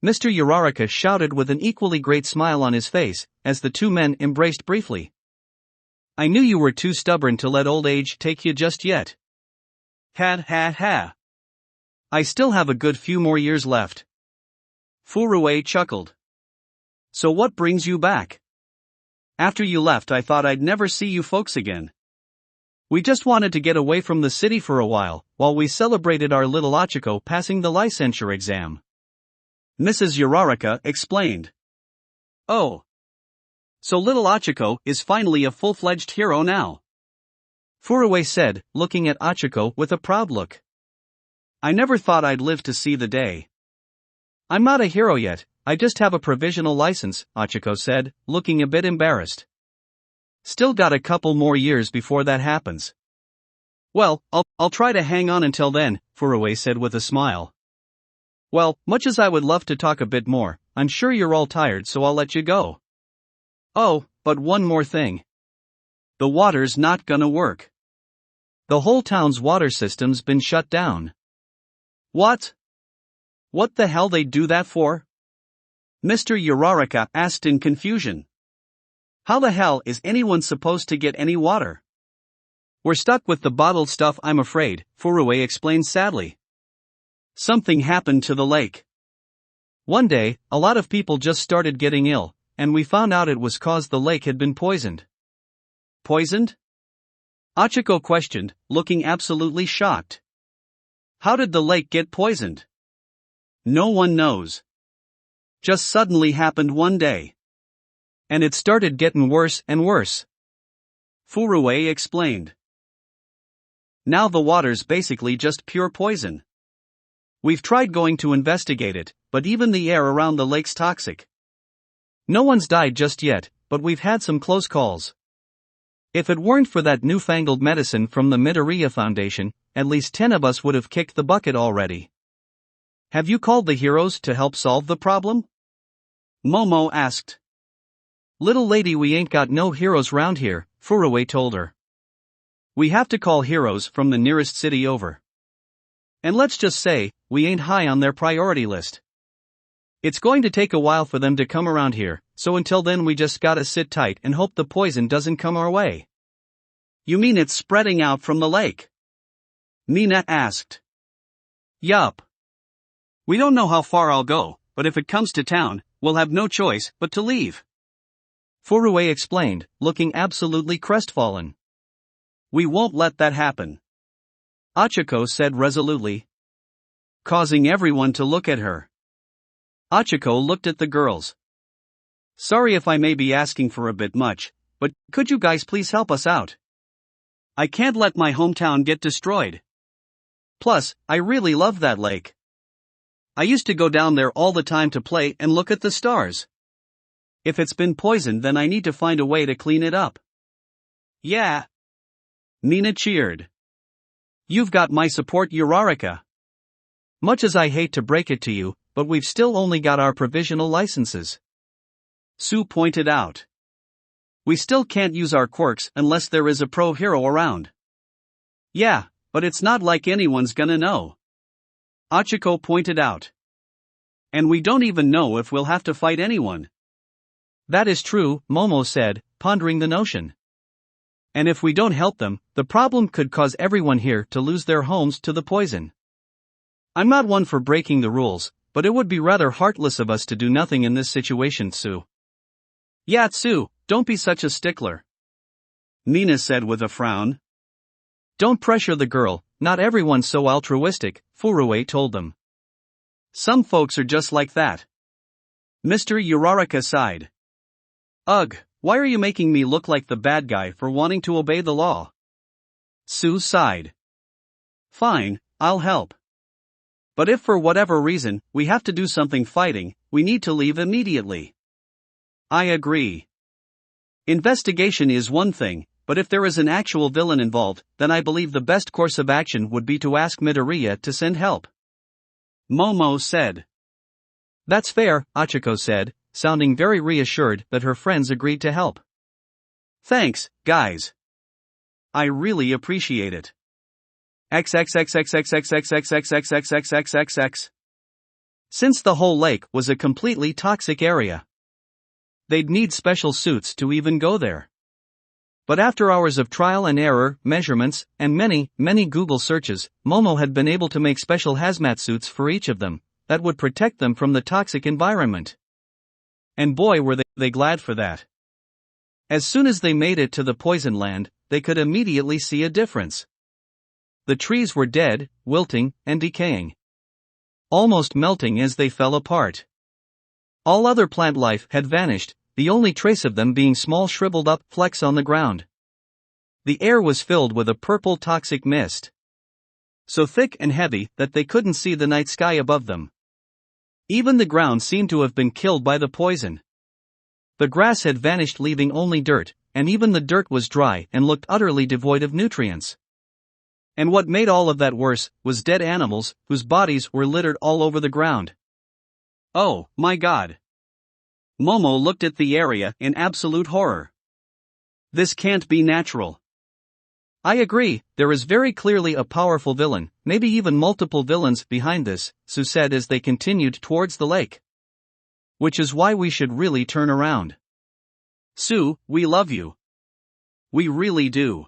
Mr. Uraraka shouted with an equally great smile on his face, as the two men embraced briefly. I knew you were too stubborn to let old age take you just yet. Ha ha ha. I still have a good few more years left. Furue chuckled. So what brings you back? After you left, I thought I'd never see you folks again. We just wanted to get away from the city for a while we celebrated our little Ochako passing the licensure exam. Mrs. Uraraka explained. Oh. So little Ochako is finally a full-fledged hero now. Furue said, looking at Ochako with a proud look. I never thought I'd live to see the day. I'm not a hero yet, I just have a provisional license, Ochako said, looking a bit embarrassed. Still got a couple more years before that happens. Well, I'll try to hang on until then, Furue said with a smile. Well, much as I would love to talk a bit more, I'm sure you're all tired, so I'll let you go. Oh, but one more thing. The water's not gonna work. The whole town's water system's been shut down. What? What the hell they do that for? Mr. Uraraka asked in confusion. How the hell is anyone supposed to get any water? We're stuck with the bottled stuff, I'm afraid, Furue explained sadly. Something happened to the lake. One day, a lot of people just started getting ill, and we found out it was cause the lake had been poisoned. Poisoned? Ochako questioned, looking absolutely shocked. How did the lake get poisoned? No one knows. Just suddenly happened one day. And it started getting worse and worse. Furue explained. Now the water's basically just pure poison. We've tried going to investigate it, but even the air around the lake's toxic. No one's died just yet, but we've had some close calls. If it weren't for that newfangled medicine from the Midoriya Foundation, at least 10 of us would have kicked the bucket already. Have you called the heroes to help solve the problem? Momo asked. Little lady, we ain't got no heroes round here, Furue told her. We have to call heroes from the nearest city over. And let's just say, we ain't high on their priority list. It's going to take a while for them to come around here, so until then we just gotta sit tight and hope the poison doesn't come our way. You mean it's spreading out from the lake? Mina asked. Yup. We don't know how far I'll go, but if it comes to town, we'll have no choice but to leave. Furue explained, looking absolutely crestfallen. We won't let that happen. Ochako said resolutely, causing everyone to look at her. Ochako looked at the girls. Sorry if I may be asking for a bit much, but could you guys please help us out? I can't let my hometown get destroyed. Plus, I really love that lake. I used to go down there all the time to play and look at the stars. If it's been poisoned, then I need to find a way to clean it up. Yeah. Mina cheered. You've got my support, Uraraka. Much as I hate to break it to you, but we've still only got our provisional licenses. Sue pointed out. We still can't use our quirks unless there is a pro hero around. Yeah, but it's not like anyone's gonna know. Ochako pointed out. And we don't even know if we'll have to fight anyone. That is true, Momo said, pondering the notion. And if we don't help them, the problem could cause everyone here to lose their homes to the poison. I'm not one for breaking the rules, but it would be rather heartless of us to do nothing in this situation, Sue. Yeah, Sue, don't be such a stickler. Mina said with a frown. Don't pressure the girl, not everyone's so altruistic, Furue told them. Some folks are just like that. Mr. Uraraka sighed. Ugh, why are you making me look like the bad guy for wanting to obey the law? Sue sighed. Fine, I'll help. But if for whatever reason we have to do something fighting, we need to leave immediately. I agree. Investigation is one thing, but if there is an actual villain involved, then I believe the best course of action would be to ask Midoriya to send help. Momo said. That's fair, Ochako said, sounding very reassured that her friends agreed to help. Thanks, guys. I really appreciate it. XXXXXXXXXXXXXXXXXX. Since the whole lake was a completely toxic area, they'd need special suits to even go there. But after hours of trial and error, measurements, and many Google searches, Momo had been able to make special hazmat suits for each of them, that would protect them from the toxic environment. And boy were they glad for that. As soon as they made it to the poison land, they could immediately see a difference. The trees were dead, wilting, and decaying. Almost melting as they fell apart. All other plant life had vanished, the only trace of them being small shriveled up flecks on the ground. The air was filled with a purple toxic mist. So thick and heavy that they couldn't see the night sky above them. Even the ground seemed to have been killed by the poison. The grass had vanished, leaving only dirt, and even the dirt was dry and looked utterly devoid of nutrients. And what made all of that worse was dead animals whose bodies were littered all over the ground. Oh, my God! Momo looked at the area in absolute horror. This can't be natural. I agree, there is very clearly a powerful villain, maybe even multiple villains behind this, Sue said as they continued towards the lake. Which is why we should really turn around. Sue, we love you. We really do.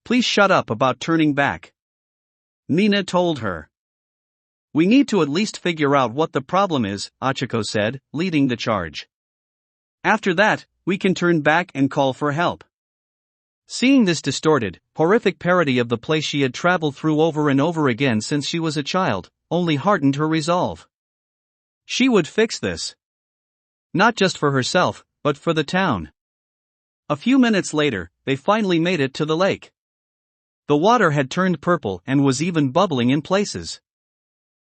Please shut up about turning back. Mina told her. We need to at least figure out what the problem is, Achiko said, leading the charge. After that, we can turn back and call for help. Seeing this distorted, horrific parody of the place she had traveled through over and over again since she was a child, only hardened her resolve. She would fix this. Not just for herself, but for the town. A few minutes later, they finally made it to the lake. The water had turned purple and was even bubbling in places.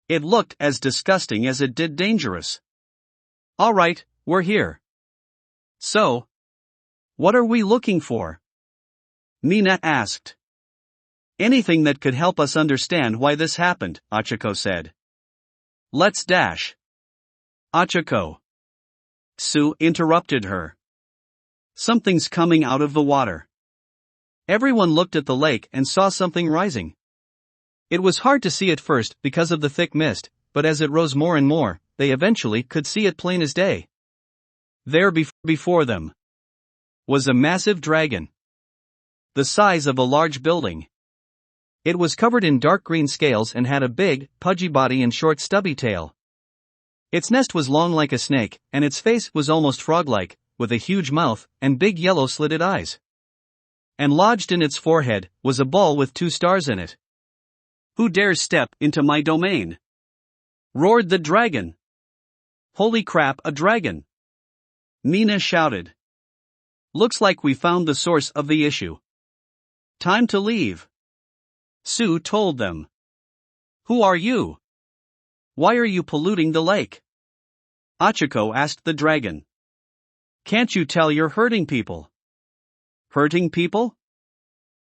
It looked as disgusting as it did dangerous. All right, we're here. So, what are we looking for? Mina asked. Anything that could help us understand why this happened, Achiko said. Let's dash. Achiko. Sue interrupted her. Something's coming out of the water. Everyone looked at the lake and saw something rising. It was hard to see at first because of the thick mist, but as it rose more and more, they eventually could see it plain as day. There before them was a massive dragon. The size of a large building. It was covered in dark green scales and had a big, pudgy body and short stubby tail. Its nest was long like a snake, and its face was almost frog-like, with a huge mouth and big yellow slitted eyes. And lodged in its forehead was a ball with 2 stars in it. Who dares step into my domain? Roared the dragon. Holy crap, a dragon! Mina shouted. Looks like we found the source of the issue. Time to leave. Sue told them. Who are you? Why are you polluting the lake? Achiko asked the dragon. Can't you tell you're hurting people? Hurting people?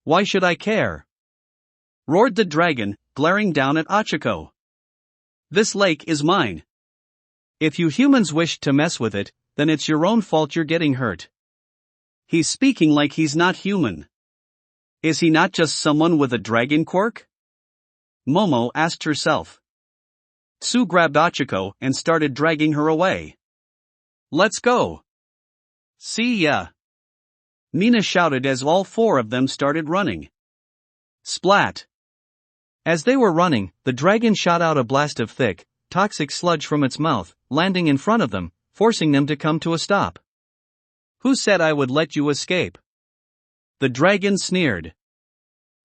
Why should I care? Roared the dragon, glaring down at Achiko. This lake is mine. If you humans wish to mess with it, then it's your own fault you're getting hurt. He's speaking like he's not human. Is he not just someone with a dragon quirk? Momo asked herself. Sue grabbed Achiko and started dragging her away. Let's go. See ya. Mina shouted as all 4 of them started running. Splat. As they were running, the dragon shot out a blast of thick, toxic sludge from its mouth, landing in front of them, forcing them to come to a stop. Who said I would let you escape? The dragon sneered.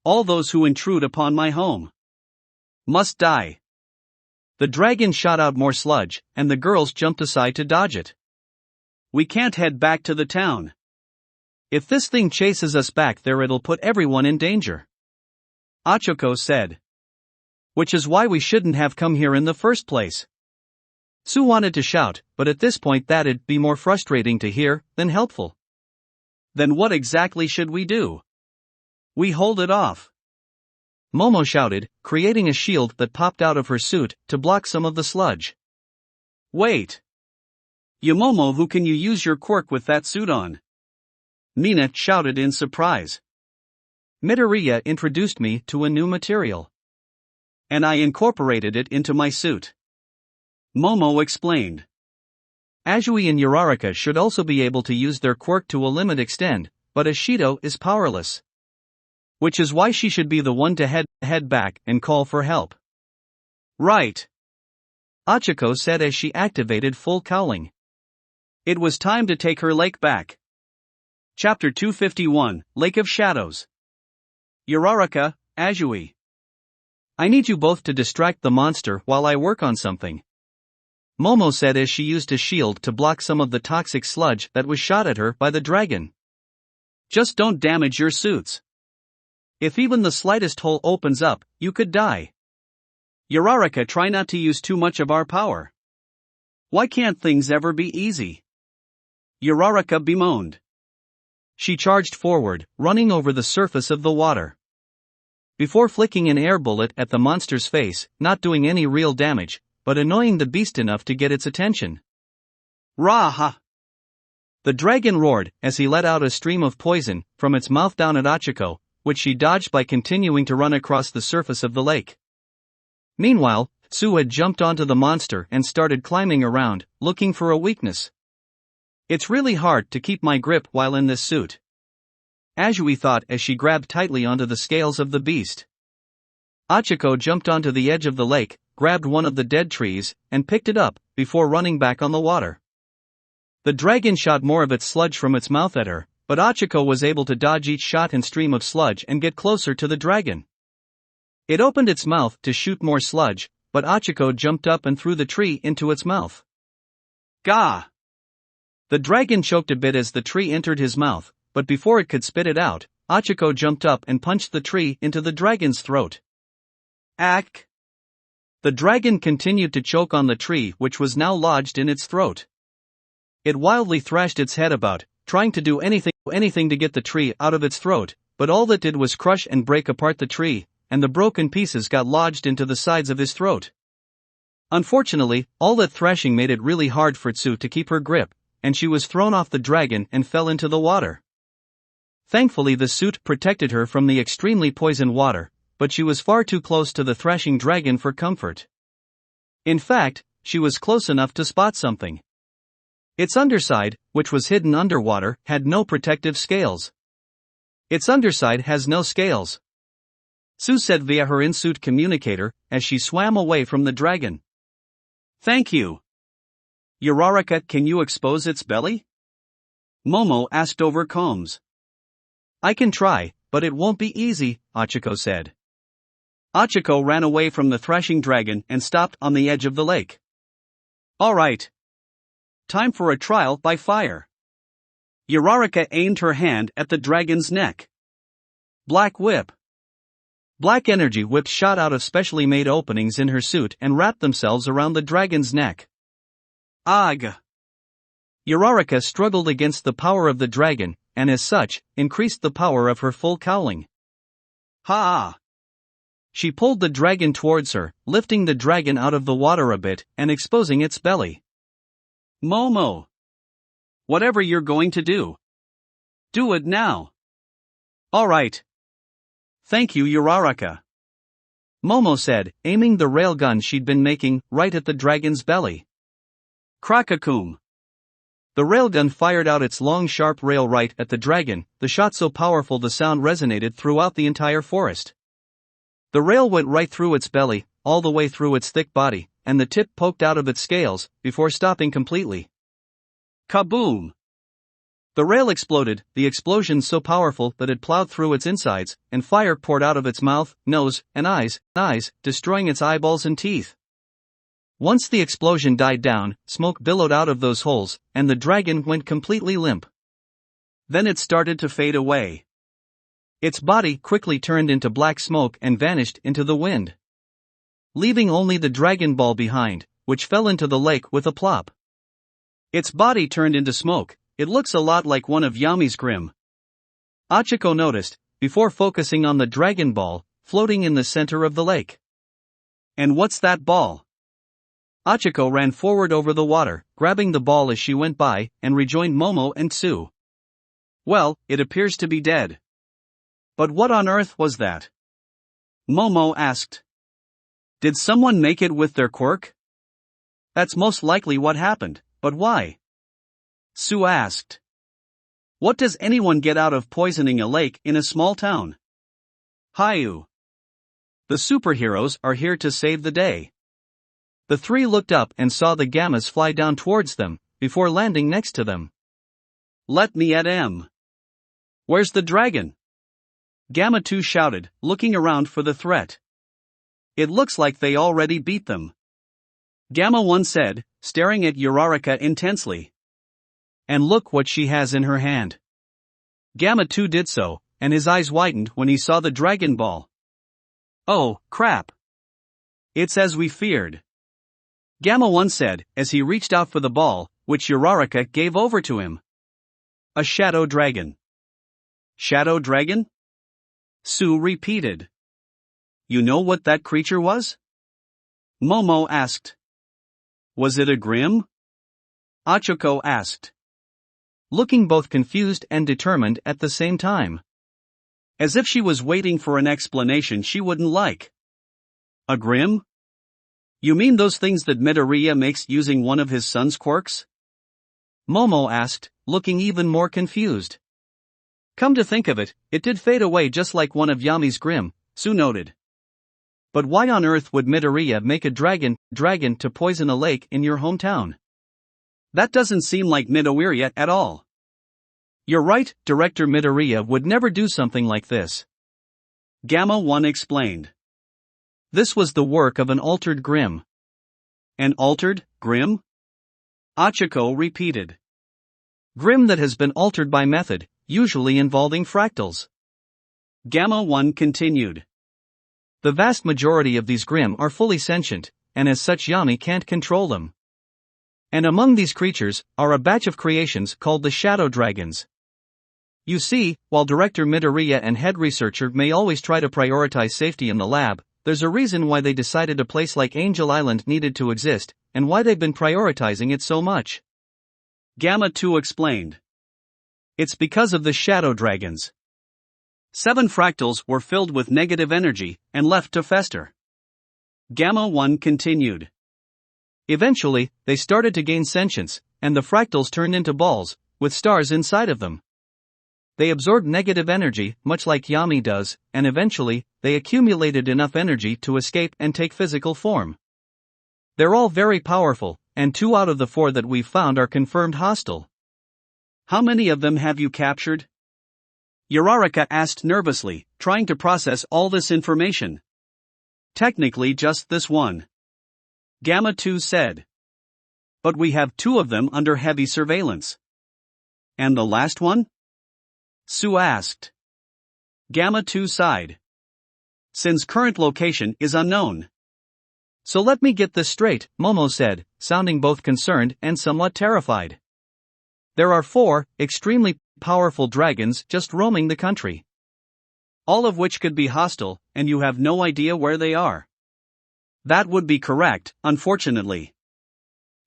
All those who intrude upon my home must die. The dragon shot out more sludge, and the girls jumped aside to dodge it. We can't head back to the town. If this thing chases us back there, it'll put everyone in danger. Achiko said. Which is why we shouldn't have come here in the first place. Sue wanted to shout, but at this point that'd be more frustrating to hear than helpful. Then what exactly should we do? We hold it off. Momo shouted, creating a shield that popped out of her suit to block some of the sludge. Wait. Momo, who can you use your quirk with that suit on? Mina shouted in surprise. Midoriya introduced me to a new material. And I incorporated it into my suit. Momo explained. Azui and Uraraka should also be able to use their quirk to a limited extent, but Ashido is powerless. Which is why she should be the one to head back and call for help. Right. Achiko said as she activated full cowling. It was time to take her lake back. Chapter 251, Lake of Shadows. Uraraka, Azui. I need you both to distract the monster while I work on something. Momo said as she used a shield to block some of the toxic sludge that was shot at her by the dragon. Just don't damage your suits. If even the slightest hole opens up, you could die. Uraraka, try not to use too much of our power. Why can't things ever be easy? Uraraka bemoaned. She charged forward, running over the surface of the water. Before flicking an air bullet at the monster's face, not doing any real damage, but annoying the beast enough to get its attention. Rah-ha! The dragon roared as he let out a stream of poison from its mouth down at Achiko, which she dodged by continuing to run across the surface of the lake. Meanwhile, Tsu had jumped onto the monster and started climbing around, looking for a weakness. It's really hard to keep my grip while in this suit. Azui thought as she grabbed tightly onto the scales of the beast. Achiko jumped onto the edge of the lake, grabbed one of the dead trees, and picked it up, before running back on the water. The dragon shot more of its sludge from its mouth at her, but Achiko was able to dodge each shot and stream of sludge and get closer to the dragon. It opened its mouth to shoot more sludge, but Achiko jumped up and threw the tree into its mouth. Gah! The dragon choked a bit as the tree entered his mouth, but before it could spit it out, Achiko jumped up and punched the tree into the dragon's throat. Ack! The dragon continued to choke on the tree, which was now lodged in its throat. It wildly thrashed its head about, trying to do anything to get the tree out of its throat, but all that did was crush and break apart the tree, and the broken pieces got lodged into the sides of his throat. Unfortunately, all that thrashing made it really hard for Tsu to keep her grip, and she was thrown off the dragon and fell into the water. Thankfully, the suit protected her from the extremely poisoned water, but she was far too close to the thrashing dragon for comfort. In fact, she was close enough to spot something. Its underside, which was hidden underwater, had no protective scales. Its underside has no scales, Tsu said via her in-suit communicator, as she swam away from the dragon. Thank you. Uraraka, can you expose its belly? Momo asked over combs. I can try, but it won't be easy, Achiko said. Achiko ran away from the thrashing dragon and stopped on the edge of the lake. Alright. Time for a trial by fire. Uraraka aimed her hand at the dragon's neck. Black whip. Black energy whips shot out of specially made openings in her suit and wrapped themselves around the dragon's neck. Ugh! Uraraka struggled against the power of the dragon, and as such, increased the power of her full cowling. Ha! She pulled the dragon towards her, lifting the dragon out of the water a bit and exposing its belly. Momo! Whatever you're going to do, do it now. Alright. Thank you, Uraraka. Momo said, aiming the railgun she'd been making right at the dragon's belly. Krakakum. The railgun fired out its long sharp rail right at the dragon, the shot so powerful the sound resonated throughout the entire forest. The rail went right through its belly, all the way through its thick body, and the tip poked out of its scales, before stopping completely. Kaboom! The rail exploded, the explosion so powerful that it plowed through its insides, and fire poured out of its mouth, nose, and eyes, destroying its eyeballs and teeth. Once the explosion died down, smoke billowed out of those holes, and the dragon went completely limp. Then it started to fade away. Its body quickly turned into black smoke and vanished into the wind, leaving only the dragon ball behind, which fell into the lake with a plop. Its body turned into smoke. It looks a lot like one of Yami's Grim, Achiko noticed, before focusing on the dragon ball, floating in the center of the lake. And what's that ball? Achiko ran forward over the water, grabbing the ball as she went by, and rejoined Momo and Tsu. Well, it appears to be dead. But what on earth was that? Momo asked. Did someone make it with their quirk? That's most likely what happened, but why? Tsu asked. What does anyone get out of poisoning a lake in a small town? Hayu. The superheroes are here to save the day. The three looked up and saw the Gammas fly down towards them, before landing next to them. Let me at him. Where's the dragon? Gamma 2 shouted, looking around for the threat. It looks like they already beat them. Gamma 1 said, staring at Uraraka intensely. And look what she has in her hand. Gamma 2 did so, and his eyes widened when he saw the Dragon Ball. Oh, crap. It's as we feared. Gamma 1 said, as he reached out for the ball, which Uraraka gave over to him. A shadow dragon. Shadow dragon? Sue repeated. You know what that creature was? Momo asked. Was it a Grim? Achiko asked. Looking both confused and determined at the same time. As if she was waiting for an explanation she wouldn't like. A Grim? You mean those things that Midoriya makes using one of his son's quirks? Momo asked, looking even more confused. Come to think of it, it did fade away just like one of Yami's Grim, Sue noted. But why on earth would Midoriya make a dragon to poison a lake in your hometown? That doesn't seem like Midoriya at all. You're right, Director Midoriya would never do something like this. Gamma 1 explained. This was the work of an altered Grim. An altered Grim? Achiko repeated. Grim that has been altered by method, usually involving fractals. Gamma 1 continued. The vast majority of these Grim are fully sentient, and as such Yami can't control them. And among these creatures are a batch of creations called the Shadow Dragons. You see, while Director Midoriya and head researcher may always try to prioritize safety in the lab, there's a reason why they decided a place like Angel Island needed to exist, and why they've been prioritizing it so much. Gamma 2 explained. It's because of the Shadow Dragons. 7 fractals were filled with negative energy and left to fester. Gamma 1 continued. Eventually, they started to gain sentience, and the fractals turned into balls, with stars inside of them. They absorbed negative energy, much like Yami does, and eventually, they accumulated enough energy to escape and take physical form. They're all very powerful, and 2 out of the 4 that we've found are confirmed hostile. How many of them have you captured? Uraraka asked nervously, trying to process all this information. Technically just this one. Gamma 2 said. But we have 2 of them under heavy surveillance. And the last one? Sue asked. Gamma 2 sighed. Sin's current location is unknown. So let me get this straight, Momo said, sounding both concerned and somewhat terrified. There are 4 extremely powerful dragons just roaming the country. All of which could be hostile, and you have no idea where they are. That would be correct, unfortunately.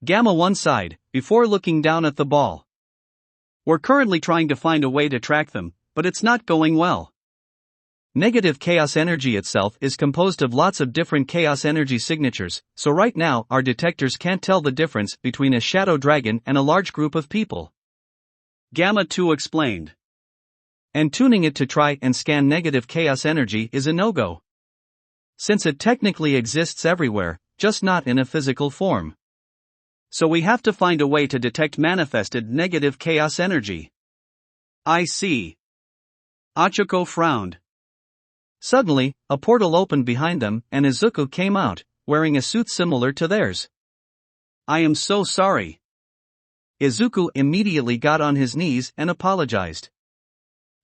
Gamma 1 sighed, before looking down at the ball. We're currently trying to find a way to track them, but it's not going well. Negative chaos energy itself is composed of lots of different chaos energy signatures, so right now our detectors can't tell the difference between a shadow dragon and a large group of people. Gamma 2 explained. And tuning it to try and scan negative chaos energy is a no-go. Since it technically exists everywhere, just not in a physical form. So we have to find a way to detect manifested negative chaos energy. I see. Achiko frowned. Suddenly, a portal opened behind them and Izuku came out, wearing a suit similar to theirs. I am so sorry. Izuku immediately got on his knees and apologized.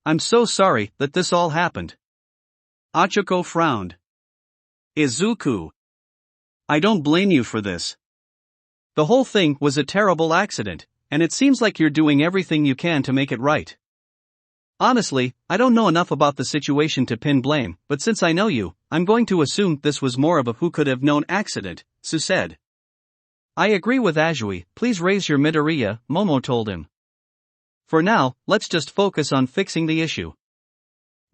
I'm so sorry that this all happened. Achiko frowned. Izuku. I don't blame you for this. The whole thing was a terrible accident, and it seems like you're doing everything you can to make it right. Honestly, I don't know enough about the situation to pin blame, but since I know you, I'm going to assume this was more of a who-could-have-known accident, Sue said. I agree with Azui, please raise your Midoriya, Momo told him. For now, let's just focus on fixing the issue.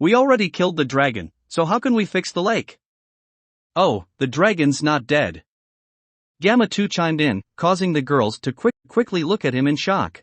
We already killed the dragon, so how can we fix the lake? Oh, the dragon's not dead. Gamma 2 chimed in, causing the girls to quickly look at him in shock.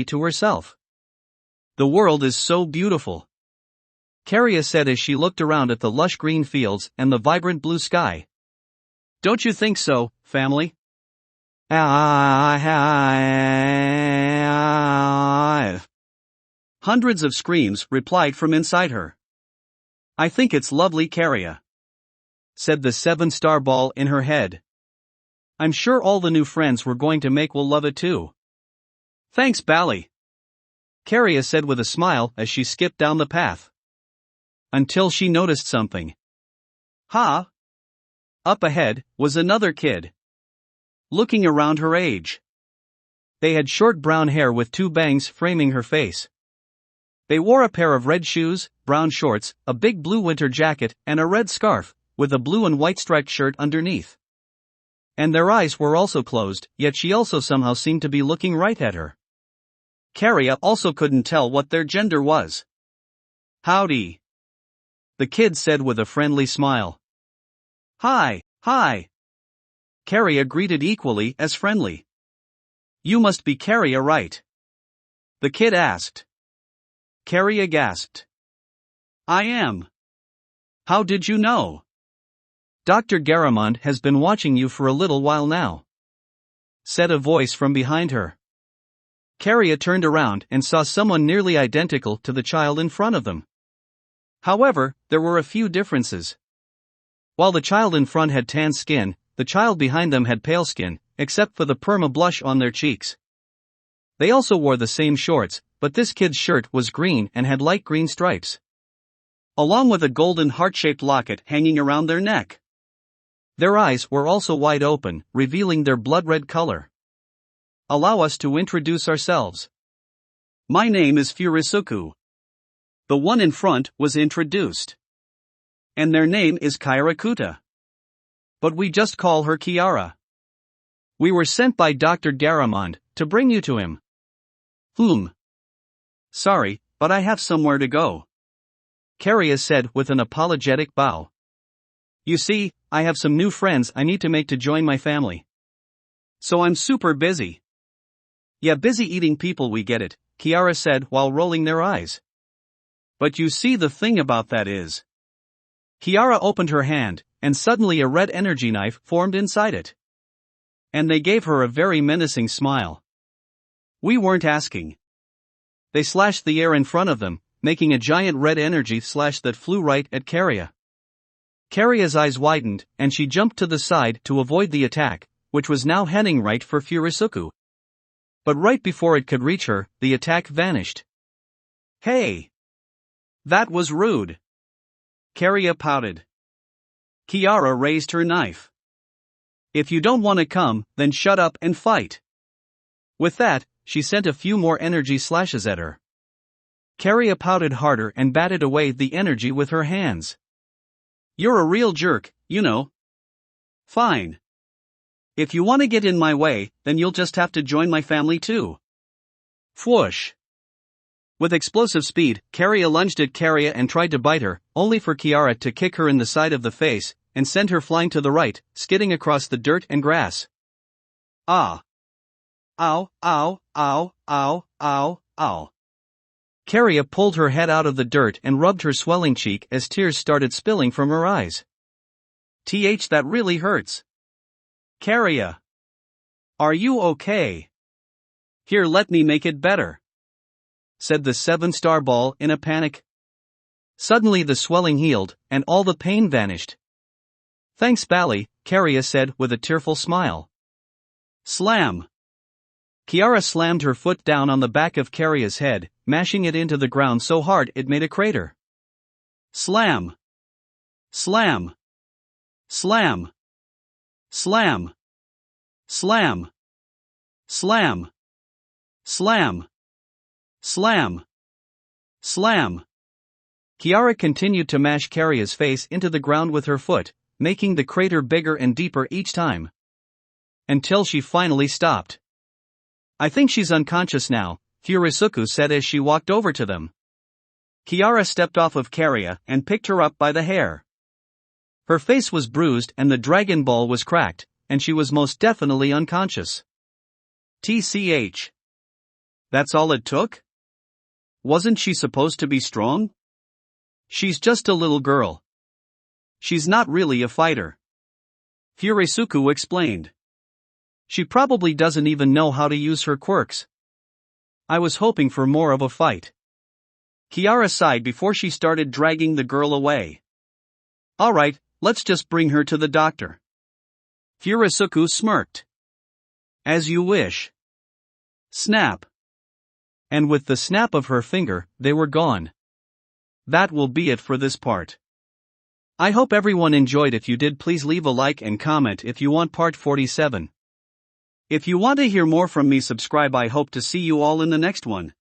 quietly to herself. The world is so beautiful, Carria said as she looked around at the lush green fields and the vibrant blue sky. Don't you think so, family? Hundreds of screams replied from inside her. I think it's lovely, Carria, said the 7-star ball in her head. I'm sure all the new friends we're going to make will love it too. Thanks, Bally, Carria said with a smile as she skipped down the path. Until she noticed something. Ha! Up ahead was another kid, looking around her age. They had short brown hair with 2 bangs framing her face. They wore a pair of red shoes, brown shorts, a big blue winter jacket, and a red scarf, with a blue and white striped shirt underneath. And their eyes were also closed, yet she also somehow seemed to be looking right at her. Carria also couldn't tell what their gender was. Howdy, the kid said with a friendly smile. Hi, hi. Carria greeted equally as friendly. You must be Carria, right? The kid asked. Carria gasped. I am. How did you know? Dr. Garamond has been watching you for a little while now, said a voice from behind her. Carria turned around and saw someone nearly identical to the child in front of them. However, there were a few differences. While the child in front had tan skin, the child behind them had pale skin, except for the perma blush on their cheeks. They also wore the same shorts, but this kid's shirt was green and had light green stripes, along with a golden heart-shaped locket hanging around their neck. Their eyes were also wide open, revealing their blood-red color. Allow us to introduce ourselves. My name is Furisuku. The one in front was introduced. And their name is Kairakuta. But we just call her Kiara. We were sent by Dr. Garamond to bring you to him. Sorry, but I have somewhere to go, Carria said with an apologetic bow. You see, I have some new friends I need to make to join my family. So I'm super busy. Yeah, busy eating people, we get it, Kiara said while rolling their eyes. But you see, the thing about that is. Kiara opened her hand, and suddenly a red energy knife formed inside it. And they gave her a very menacing smile. We weren't asking. They slashed the air in front of them, making a giant red energy slash that flew right at Carria. Carria's eyes widened, and she jumped to the side to avoid the attack, which was now heading right for Furisuku. But right before it could reach her, the attack vanished. Hey! That was rude. Carria pouted. Kiara raised her knife. If you don't want to come, then shut up and fight. With that, she sent a few more energy slashes at her. Carria pouted harder and batted away the energy with her hands. You're a real jerk, you know. Fine. If you want to get in my way, then you'll just have to join my family too. Whoosh. With explosive speed, Carria lunged at Carria and tried to bite her, only for Kiara to kick her in the side of the face and send her flying to the right, skidding across the dirt and grass. Ah! Ow, ow, ow, ow, ow, ow. Carria pulled her head out of the dirt and rubbed her swelling cheek as tears started spilling from her eyes. That really hurts. Carria! Are you okay? Here, let me make it better, said the 7-star ball in a panic. Suddenly the swelling healed, and all the pain vanished. Thanks, Bally, Carria said with a tearful smile. Slam! Kiara slammed her foot down on the back of Carria's head, mashing it into the ground so hard it made a crater. Slam! Slam! Slam! Slam! Slam! Slam! Slam! Slam! Slam! Kiara continued to mash Carria's face into the ground with her foot, making the crater bigger and deeper each time. Until she finally stopped. I think she's unconscious now, Furusuku said as she walked over to them. Kiara stepped off of Carria and picked her up by the hair. Her face was bruised and the Dragon Ball was cracked, and she was most definitely unconscious. TCH. That's all it took? Wasn't she supposed to be strong? She's just a little girl. She's not really a fighter. Furusuku explained. She probably doesn't even know how to use her quirks. I was hoping for more of a fight. Kiara sighed before she started dragging the girl away. Alright, let's just bring her to the doctor. Furusuku smirked. As you wish. Snap. And with the snap of her finger, they were gone. That will be it for this part. I hope everyone enjoyed. If you did, please leave a like and comment if you want part 47. If you want to hear more from me, subscribe. I hope to see you all in the next one.